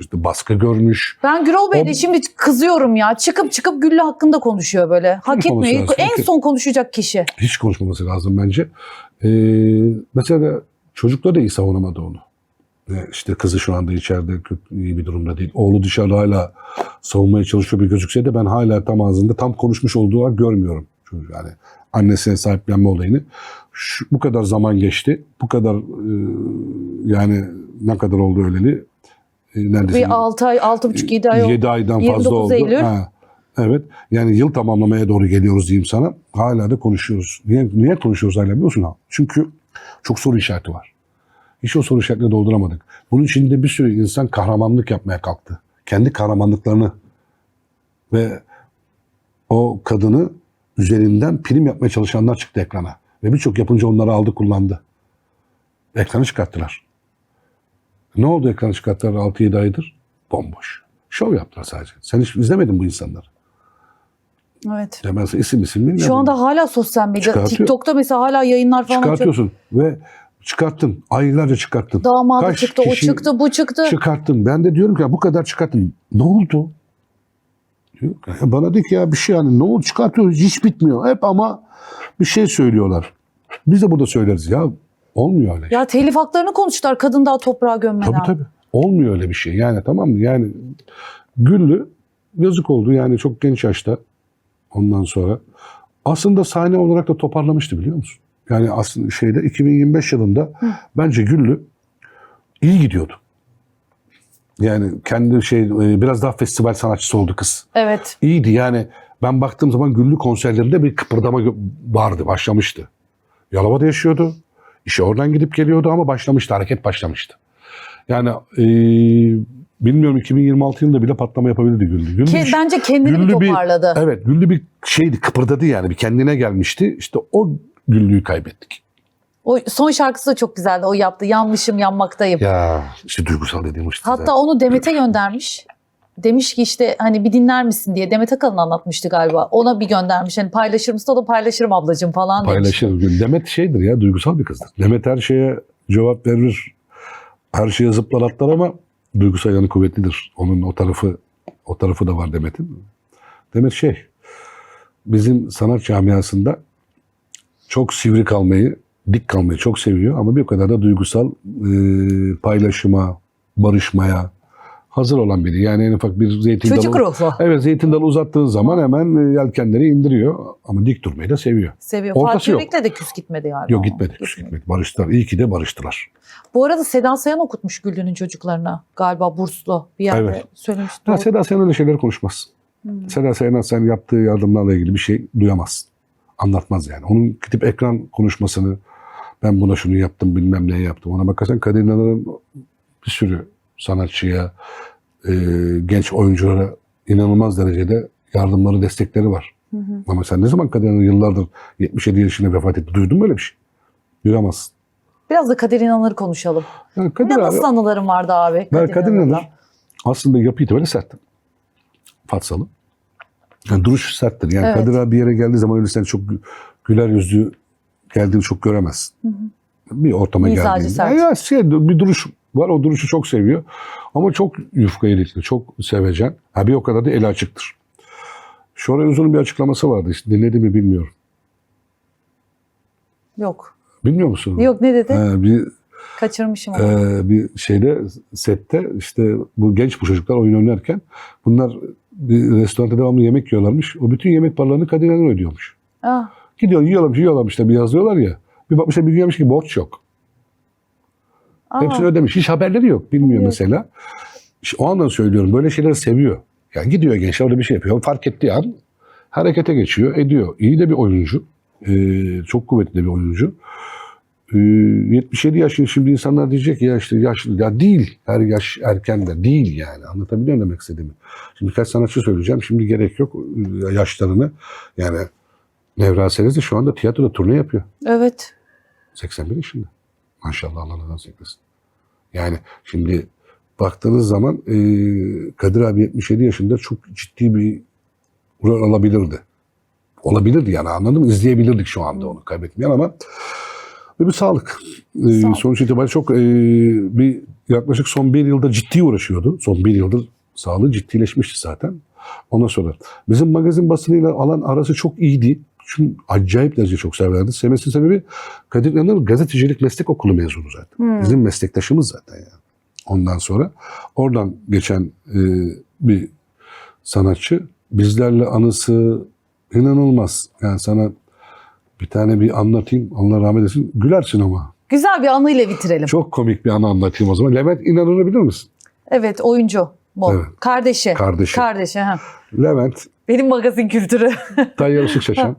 işte baskı görmüş. Ben Gürol Bey'de şimdi kızıyorum ya. Çıkıp Güllü hakkında konuşuyor böyle. Hak etmiyor. En son konuşacak kişi. Hiç konuşmaması lazım bence. Mesela çocuklar da iyi savunamadı onu. İşte kızı şu anda içeride iyi bir durumda değil. Oğlu dışarıda hala savunmaya çalışıyor bir gözükse de ben hala tam ağzında tam konuşmuş olduğu an görmüyorum. Çünkü yani annesine sahiplenme olayını. Bu kadar zaman geçti. Bu kadar yani ne kadar oldu öleli? Neredeyse Bir 6 ay, 6,5-7 ay oldu. 7 aydan fazla 29 oldu. Eylül. Ha, evet. Yani yıl tamamlamaya doğru geliyoruz diyeyim sana. Hala da konuşuyoruz. Niye konuşuyoruz hala biliyor musun? Çünkü çok soru işareti var. Hiç o soru işaretini dolduramadık. Bunun içinde bir sürü insan kahramanlık yapmaya kalktı. Kendi kahramanlıklarını ve o kadını üzerinden prim yapmaya çalışanlar çıktı ekrana. Ve birçok yapımcı onları aldı kullandı. Ekranı çıkarttılar. Ne oldu ekranı çıkarttılar 6-7 aydır? Bomboş. Şov yaptılar sadece. Sen hiç izlemedin bu insanları. Evet. Ya ben sana isim bilmiyorum. Şu anda hala sosyal medya. Çıkartıyor. TikTok'ta mesela hala yayınlar falan atıyor. Çıkartıyorsun ve çıkarttın. Aylarca çıkarttın. Damadı Kaç çıktı, o kişi çıktı, bu çıktı. Çıkarttın. Ben de diyorum ki ya bu kadar çıkarttın. Ne oldu? Diyor. Ya bana diyor ki ya bir şey yani ne oldu çıkartıyoruz hiç bitmiyor. Hep ama bir şey söylüyorlar. Biz de burada söyleriz ya. Olmuyor öyle. Ya telif haklarını konuştular kadın daha toprağa gömmeden. Tabii. Olmuyor öyle bir şey. Yani tamam mı? Yani Güllü yazık oldu. Yani çok genç yaşta ondan sonra. Aslında sahne olarak da toparlamıştı biliyor musun? Yani aslında 2025 yılında bence Güllü iyi gidiyordu. Yani kendi biraz daha festival sanatçısı oldu kız. Evet. İyiydi yani. Ben baktığım zaman Güllü konserlerinde bir kıpırdama vardı, başlamıştı. Yalova'da yaşıyordu. İşe oradan gidip geliyordu ama başlamıştı, hareket başlamıştı. Yani bilmiyorum 2026 yılında bile patlama yapabilirdi Güllü. Bence kendini Güllü toparladı. Evet, Güllü bir kıpırdadı yani, bir kendine gelmişti. İşte o Güllü'yü kaybettik. O son şarkısı da çok güzeldi. O yaptı. Yanmışım, yanmaktayım. Ya işte duygusal dediğim işte. Hatta onu Demet'e göndermiş. Demiş ki işte hani bir dinler misin diye. Demet Akalın anlatmıştı galiba. Ona bir göndermiş. Hani paylaşır mısın? O da paylaşırım ablacığım falan demiş. Paylaşır. Demet şeydir ya, duygusal bir kızdır. Demet her şeye cevap verir. Her şeye zıplar atlar ama duygusal yanı kuvvetlidir. Onun o tarafı da var Demet'in. Demet bizim sanat camiasında çok sivri kalmayı, dik kalmayı çok seviyor ama bir o kadar da duygusal paylaşıma, barışmaya hazır olan biri. Yani en ufak bir zeytin Çocuk dalı. ruhlu. Evet, zeytin dalı uzattığın zaman hemen yelkenleri indiriyor ama dik durmayı da seviyor. Seviyor. Ortası Fatih yok. Yürek'le de küs gitmedi galiba. Yok gitmedi. Barıştılar. İyi ki de barıştılar. Bu arada Seda Sayan okutmuş Güllü'nün çocuklarına. Galiba burslu bir yerde Evet. söylemişti. Ha, Seda Sayan öyle şeyleri konuşmaz. Seda Sayan'a sen yaptığı yardımlarla ilgili bir şey duyamazsın. Anlatmaz yani. Onun gidip ekran konuşmasını, ben buna şunu yaptım, bilmem ne yaptım. Ona bakarsan Kadir İnanır'ın bir sürü sanatçıya, genç oyunculara inanılmaz derecede yardımları, destekleri var. Ama sen ne zaman Kadir İnanır yıllardır 77 yaşında vefat etti? Duydun mu böyle bir şey? Duyamazsın. Biraz da Kadir İnanır'ı konuşalım. Yani Kadir Ne abi, nasıl anılarım vardı abi? Kadir İnanır'la? İnanır aslında yapı itibariyle sert. Fatsalı. Yani duruş serttir. Yani Evet. Kadir abi bir yere geldiği zaman öyle sen çok güler yüzlü geldiğini çok göremezsin. Bir ortama Mizacı geldiğinde. sert. Bir duruş var. O duruşu çok seviyor. Ama çok yufka iyilikli, çok sevecen. Bir o kadar da eli açıktır. Şoray Uzun'un bir açıklaması vardı. İşte dinledi mi bilmiyorum. Yok. Bilmiyor musun? Yok ne dedi? Bir Kaçırmışım onu. bir sette işte bu çocuklar oyun oynarken bunlar bir restoranda devamlı yemek yiyorlarmış. O bütün yemek paralarını Kadir İnanır ödüyormuş. Ah, Gidiyor yiyorlarmış tabii yazıyorlar ya. Bir bakmışlar bir diyormuş ki borç yok. Hepsini ödemiş. Hiç haberleri yok. Bilmiyor Yok. mesela. İşte o andan söylüyorum. Böyle şeyleri seviyor. Yani gidiyor gençler orada bir şey yapıyor. Fark ettiği an harekete geçiyor, ediyor. İyi de bir oyuncu. Çok kuvvetli bir oyuncu. 77 yaşında şimdi insanlar diyecek ya işte yaşlı. Ya değil. Her yaş erken de değil yani. Anlatabiliyor muyum demek istediğimi? Şimdi birkaç sanatçı söyleyeceğim. Şimdi gerek yok yaşlarını. Yani Nevra Serez de şu anda tiyatroda turne yapıyor. evet. 81 yaşında. Maşallah Allah razı olsun. Yani şimdi baktığınız zaman Kadir abi 77 yaşında çok ciddi bir rol alabilirdi. Olabilirdi yani, anladın mı? İzleyebilirdik şu anda onu, kaybetmeyen ama ve bir sağlık. Sağlık. Sonuç itibariyle çok yaklaşık son bir yılda ciddi uğraşıyordu. Son bir yıldır sağlığı ciddileşmişti zaten. Ondan sonra bizim magazin basınıyla alan arası çok iyiydi. Çünkü acayip derece çok severdi. Sevmesinin sebebi Kadir İnanır gazetecilik meslek okulu mezunu zaten. Bizim meslektaşımız zaten yani. Ondan sonra oradan geçen bir sanatçı. Bizlerle anısı inanılmaz. Yani sana bir anlatayım. Allah rahmet eylesin. Gülersin ama. Güzel bir anıyla bitirelim. Çok komik bir anı anlatayım o zaman. Levent İnanır'ı bilir misin? Evet, oyuncu. Bu. Evet. Kardeşi. Kardeşi. Kardeşi. Ha. Levent, Benim magazin kültürü. Tayyar Işıkçaşan,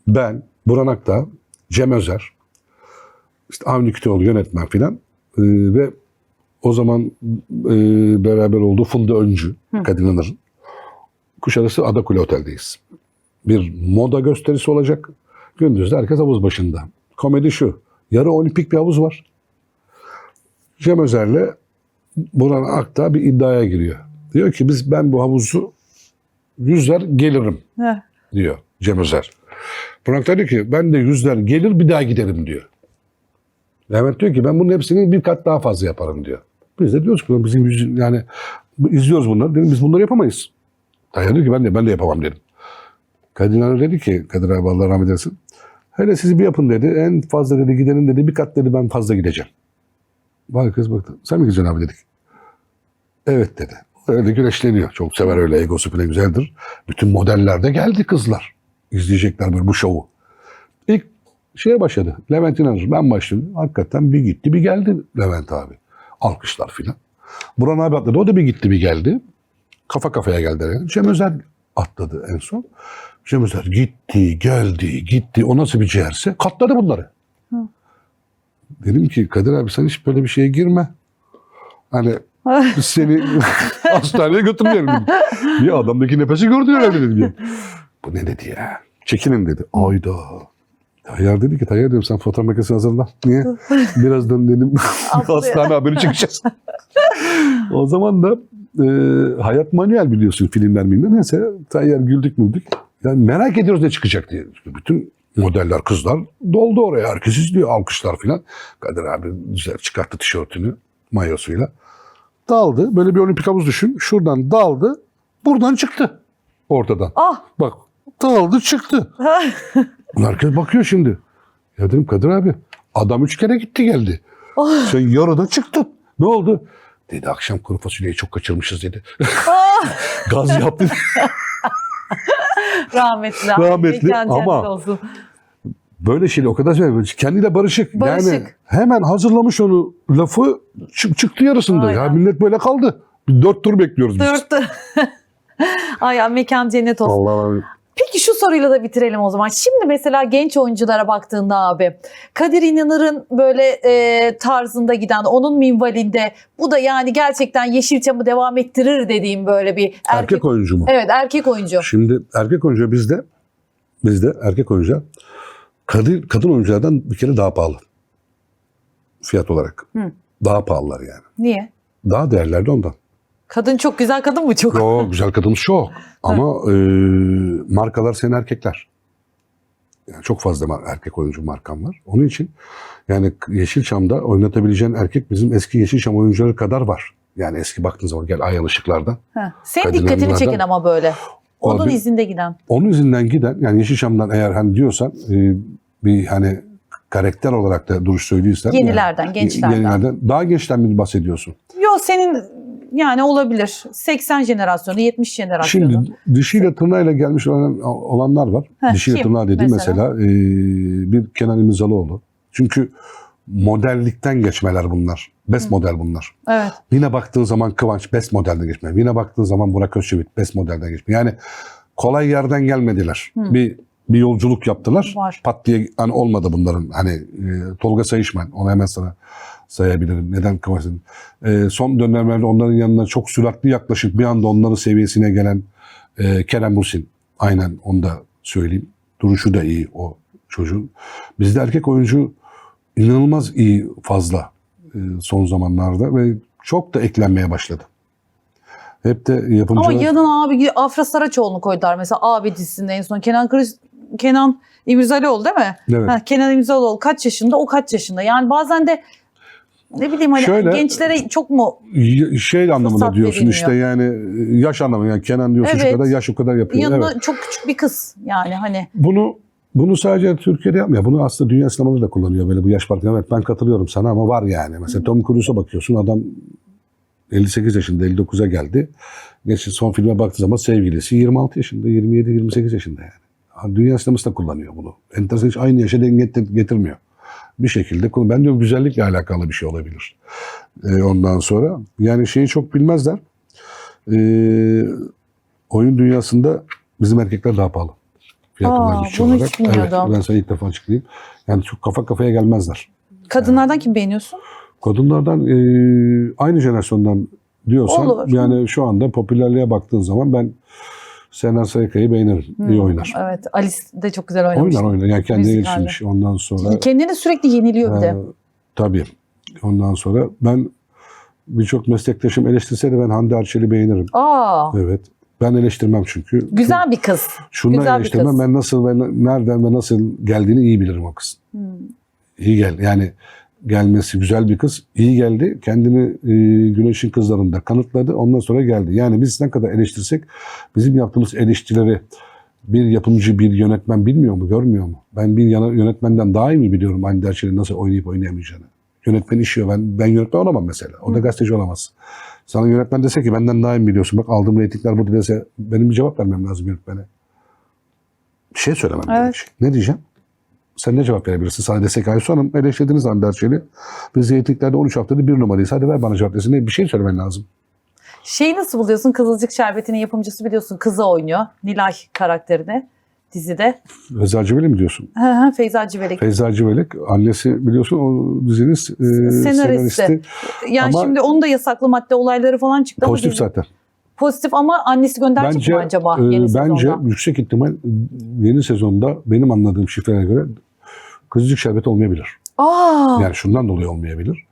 ben, Burhan Akdağ, Cem Özer, işte Avni Kütüoğlu yönetmen filan ve o zaman beraber olduğu Funda Öncü, Kadir İnanır'ın Kuşadası Adakule Otel'deyiz. Bir moda gösterisi olacak. Gündüz de herkes havuz başında. Komedi şu, yarı olimpik bir havuz var. Cem Özer'le Burhan Akdağ bir iddiaya giriyor. Diyor ki ben bu havuzu yüzer gelirim Heh. diyor Cem Özer. Burhan Akdağ diyor ki ben de yüzler gelir bir daha giderim diyor. Levent diyor ki ben bunun hepsini bir kat daha fazla yaparım diyor. Biz de diyoruz ki yani izliyoruz bunları. Dedim biz bunları yapamayız. Tayyar diyor ki ben de yapamam dedim. Kadir İnanır dedi ki Kadir abi Allah rahmet eylesin. Hele siz bir yapın dedi. En fazla dedi gidenin dedi bir kat dedi ben fazla gideceğim. Vay kız baktı. Sen mi gideceksin abi dedik. Evet dedi. Öyle güneşleniyor. Çok sever öyle egosu bile güzeldir. Bütün modellerde geldi kızlar. İzleyecekler böyle bu şovu. İlk şeye başladı. Levent İnanır. Ben başladım. Hakikaten bir gitti bir geldi Levent abi. Alkışlar filan. Burhan abi atladı. O da bir gitti bir geldi. Kafa kafaya geldiler. Yani. Cem Özer atladı en son. Cem Özer gitti, geldi, gitti. O nasıl bir ciğerse katladı bunları. Hı. Dedim ki Kadir abi sen hiç böyle bir şeye girme. Hani biz seni hastaneye götürmeyelim dedim. Niye adamdaki nefesi gördün herhalde dedim ya. Bu ne dedi ya? Çekinin dedi. Ayda. Tayyar dedi ki Tayyar dedim sen fotoğraf makinesini hazırla. Niye? Birazdan dedim hastane haberi çıkacağız. O zaman da Hayat Manuel biliyorsun filmler miyim? Neyse Tayyar güldük. Yani merak ediyoruz ne çıkacak diye. Bütün modeller kızlar doldu oraya. Herkes izliyor alkışlar filan. Kadir abi güzel çıkarttı tişörtünü mayosuyla. Daldı. Böyle bir olimpik havuz düşün. Şuradan daldı. Buradan çıktı. Ortadan. Ah. Bak daldı çıktı. Herkes bakıyor şimdi. Ya dedim Kadir abi adam 3 kere gitti geldi. Sen yarıda çıktın. Ne oldu? Dedi akşam kuru fasulyeyi çok kaçırmışız dedi. Gaz yaptı. Rahmetli ama olsun. böyle şeyle o kadar seviyorum. Kendiyle barışık. Barışık. Yani hemen hazırlamış onu lafı çıktı yarısında. Aynen. Ya millet böyle kaldı. 4 tur bekliyoruz biz. 4 tur. Ay ya mekan cennet olsun. Allah. Peki şu soruyla da bitirelim o zaman. Şimdi mesela genç oyunculara baktığında abi Kadir İnanır'ın böyle tarzında giden onun minvalinde bu da yani gerçekten Yeşilçam'ı devam ettirir dediğim böyle bir Erkek oyuncu mu? Evet erkek oyuncu. Şimdi erkek oyuncu bizde erkek oyuncu kadın oyunculardan bir kere daha pahalı. Fiyat olarak. Hı. Daha pahalılar yani. Niye? Daha değerli de ondan. Kadın çok güzel kadın mı çok? Yo, güzel kadınız çok. Ama markalar senin erkekler. Yani çok fazla erkek oyuncu markam var. Onun için yani Yeşilçam'da oynatabileceğin erkek bizim eski Yeşilçam oyuncuları kadar var. Yani eski baktığın zaman gel Ay Alışıklar'dan. Senin Kadir dikkatini İnanır'dan. çeken ama böyle. Onun Abi, izinde giden. Onun izinden giden yani Yeşilçam'dan eğer hani diyorsan bir hani karakter olarak da duruş söylüyorsan. Yenilerden, yani, gençlerden. Daha gençten mi bahsediyorsun? Yo senin yani olabilir. 80 jenerasyonu, 70 jenerasyonu. Şimdi dişiyle tırnağıyla gelmiş olanlar var. Dişiyle tırnağı dediğim mesela bir Kenan İmirzalıoğlu. Çünkü modellikten geçmeler bunlar. Best model bunlar. Evet. Yine baktığın zaman Kıvanç best modelde geçme. Yine baktığın zaman Burak Özçivit best modelden geçme. Yani kolay yerden gelmediler. Bir yolculuk yaptılar. Var. Pat diye hani olmadı bunların. Hani Tolga Sayışman onu hemen sana sayabilirim. Neden Kıvanç'ın? Son dönemlerde onların yanına çok süratli yaklaşıp bir anda onların seviyesine gelen Kerem Bürsin. Aynen onu da söyleyeyim. Duruşu da iyi o çocuğun. Bizde erkek oyuncu inanılmaz iyi fazla son zamanlarda ve çok da eklenmeye başladı. Hep de yapımcılar... Ama yanına abi Afra Saraçoğlu'nu koydular mesela abi dizisinde en son. Kenan İmirzalıoğlu değil mi? Evet. Kenan İmirzalıoğlu kaç yaşında o kaç yaşında. Yani bazen de ne bileyim hani Şöyle, gençlere çok mu şey anlamında fırsat diyorsun verilmiyor? işte yani yaş anlamında yani Kenan diyorsun şu kadar yaş o kadar yapıyor. Yanına Evet. çok küçük bir kız yani hani. Bunu sadece Türkiye'de yapmıyor. Bunu aslında dünya sinemada da kullanıyor böyle bu yaş farkı. Evet ben katılıyorum sana ama var yani. Mesela Tom Cruise'a bakıyorsun adam 58 yaşında, 59'a geldi. Geçen son filme baktığı zaman sevgilisi 26 yaşında, 27-28 yaşında yani. Dünya sineması da kullanıyor bunu. Enteresan, hiç aynı yaşa denk getirmiyor. Bir şekilde. Ben diyorum güzellikle alakalı bir şey olabilir. Ondan sonra. Yani şeyi çok bilmezler. Oyun dünyasında bizim erkekler daha pahalı. Fiyat olarak, güç bunu olarak. hiç bilmiyordum. Evet, ben sana ilk defa açıklayayım. Yani çok kafa kafaya gelmezler. Kadınlardan kim beğeniyorsun? Kadınlardan aynı jenerasyondan diyorsan, Olur. yani şu anda popülerliğe baktığın zaman ben Sena Sayka'yı beğenirim. İyi oynar. Evet. Alice de çok güzel oynamış. Oynar. Yani kendine Müzikalde. geliştirmiş. Ondan sonra Kendini sürekli yeniliyor bir de. tabii. Ondan sonra ben birçok meslektaşım eleştirseydi ben Hande Erçel'i beğenirim. Evet. Ben eleştirmem çünkü. Güzel bir kız. Şundan güzel bir eleştirmem. kız. Ben nasıl ve nereden ve nasıl geldiğini iyi bilirim o kızın. İyi gel. Yani gelmesi güzel bir kız. İyi geldi. Kendini Güneş'in kızlarında kanıtladı. Ondan sonra geldi. Yani biz ne kadar eleştirsek bizim yaptığımız eleştirileri bir yapımcı, bir yönetmen bilmiyor mu, görmüyor mu? Ben bir yönetmenden daha iyi mi biliyorum Hande Erçel'in nasıl oynayıp oynayamayacağını? Yönetmen işiyor. Ben yönetmen olamam mesela. O da gazeteci olamaz. Sana yönetmen dese ki benden daha iyi biliyorsun. Bak aldığım reytingler bu dese benim bir cevap vermem lazım yönetmene. Bir şey söylemem gerekecek. Ne diyeceğim? Sen ne cevap verebilirsin? Sana desek Aysu Hanım eleştirdiniz Hande Erçel'i. Biz reytinglerde 13 haftada 1 numarayız. Hadi ver bana cevap desin. Bir şey söylemen lazım. Şeyi nasıl buluyorsun? Kızılcık Şerbeti'nin yapımcısı biliyorsun. Kızı oynuyor. Nilay karakterini dizide. Feyza Civelek mi diyorsun? Feyza Civelek. Feyza Civelek. Annesi biliyorsun o dizinin senaristi. Yani ama şimdi onun da yasaklı madde olayları falan çıktı. pozitif ama zaten. Pozitif ama annesi gönderecek mi acaba yeni bence sezonda? yüksek ihtimal yeni sezonda benim anladığım şifrelere göre Kızılcık Şerbeti olmayabilir. Yani şundan dolayı olmayabilir.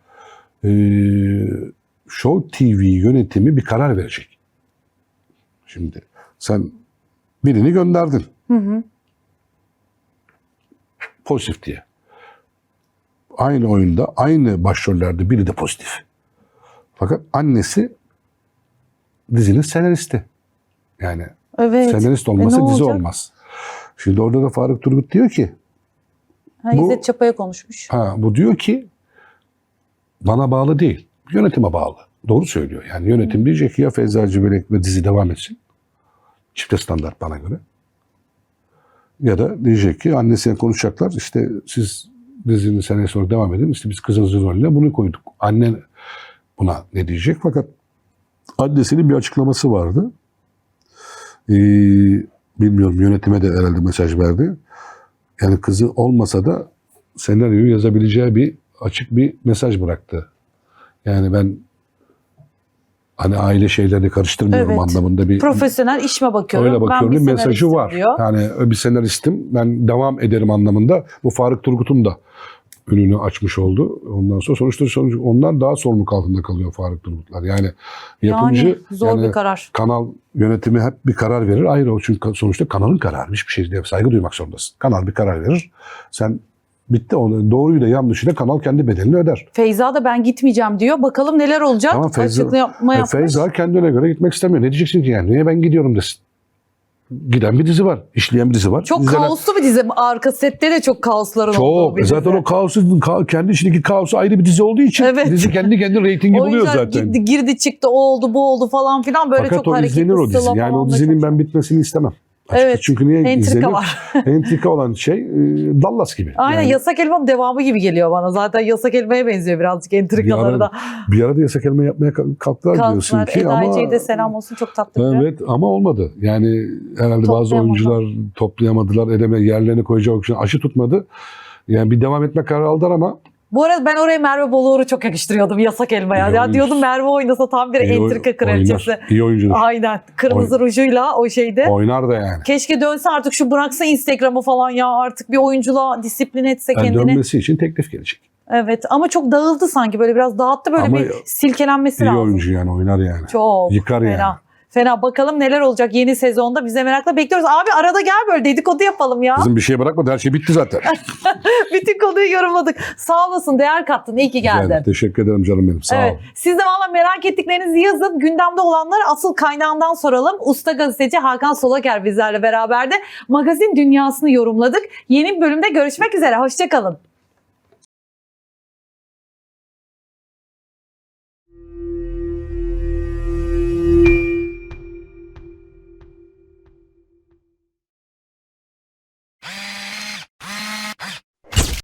Show TV yönetimi bir karar verecek. Şimdi sen birini gönderdin. Pozitif diye. Aynı oyunda, aynı başrollerde biri de pozitif. Fakat annesi dizinin senaristi. Yani senarist olmasa dizi olmaz. Şimdi orada da Faruk Turgut diyor ki İzzet Çapa'ya konuşmuş. Bu diyor ki bana bağlı değil. Yönetime bağlı. Doğru söylüyor. Yani yönetim diyecek ki ya Feyza Civelek ve dizi devam etsin. Çifte standart bana göre. Ya da diyecek ki annesiyle konuşacaklar. İşte siz dizinin seneye sonra devam edin. İşte biz kızınızın rolüne bunu koyduk. Annen buna ne diyecek? Fakat annesinin bir açıklaması vardı. Bilmiyorum, yönetime de herhalde mesaj verdi. Yani kızı olmasa da senaryoyu yazabileceği bir açık bir mesaj bıraktı. Yani ben hani aile şeylerini karıştırmıyorum anlamında bir profesyonel işime bakıyorum. Öyle bakıyorum. Ben bir mesajı var. Diyor. Yani bir senaristim. Ben devam ederim anlamında. Bu Faruk Turgut'un da önünü açmış oldu. Ondan sonra sonuçta onlar daha sorumluluk altında kalıyor Faruk Turgutlar. Yani yapımcı zor bir karar. Kanal yönetimi hep bir karar verir. Ayrı o çünkü sonuçta kanalın kararı. Hiçbir şey diye saygı duymak zorundasın. Kanal bir karar verir. Sen bitti. Onu doğruyla yanlışıyla kanal kendi bedelini öder. Feyza da ben gitmeyeceğim diyor. Bakalım neler olacak. Tamam, Açıklama yapmış. Feyza kendine göre gitmek istemiyor. Ne diyeceksin ki yani? Niye ben gidiyorum desin. Giden bir dizi var. İşleyen bir dizi var. Çok kaoslu bir dizi. Arka sette de çok kaosların olduğu bir dizi. Zaten o kendi içindeki kaosu ayrı bir dizi olduğu için dizi kendi reytingi buluyor zaten. Girdi çıktı, o oldu bu oldu falan filan böyle fakat çok hareketli. Fakat o izlenir o dizi. Yani o dizinin ben bitmesini istemem. Açıkçası. Çünkü niye entrika izlenir? var. Entrika olan şey Dallas gibi. Aynen yani, Yasak Elma'nın devamı gibi geliyor bana. Zaten Yasak Elma'ya benziyor birazcık entrikaları da. Bir arada Yasak Elma yapmaya kalktılar diyorsun ki. Eda Ece'ye de selam olsun, çok tatlı. Evet ama olmadı. Yani herhalde bazı oyuncular toplayamadılar. Yerlerine koyacağı için aşı tutmadı. Yani bir devam etme kararı aldılar ama. Bu arada ben oraya Merve Boluğur'u çok yakıştırıyordum Yasak Elma'ya. Ya diyordum Merve oynasa tam bir entrika kraliçesi. İyi oyuncudur. Aynen. Kırmızı rujuyla o şeyde. Oynar da yani. Keşke dönse artık, şu bıraksa Instagram'ı falan ya, artık bir oyunculuğa disiplin etse kendini. Dönmesi için teklif gelecek. Evet ama çok dağıldı sanki, böyle biraz dağıttı, böyle ama bir silkelenmesi lazım. İyi oyuncu yani, oynar yani. Çok. Yıkar fena. yani. Fena. Bakalım neler olacak yeni sezonda, bize merakla bekliyoruz. Abi arada gel, böyle dedikodu yapalım ya. Kızım bir şey bırakmadı, her şey bitti zaten. Bütün konuyu yorumladık. Sağ olasın, değer kattın. İyi ki geldin. Yani, teşekkür ederim canım benim. Sağ ol. Siz de valla merak ettiklerinizi yazın. Gündemde olanları asıl kaynağından soralım. Usta gazeteci Hakan Solaker bizlerle beraberdi. Magazin dünyasını yorumladık. Yeni bir bölümde görüşmek üzere. Hoşça kalın.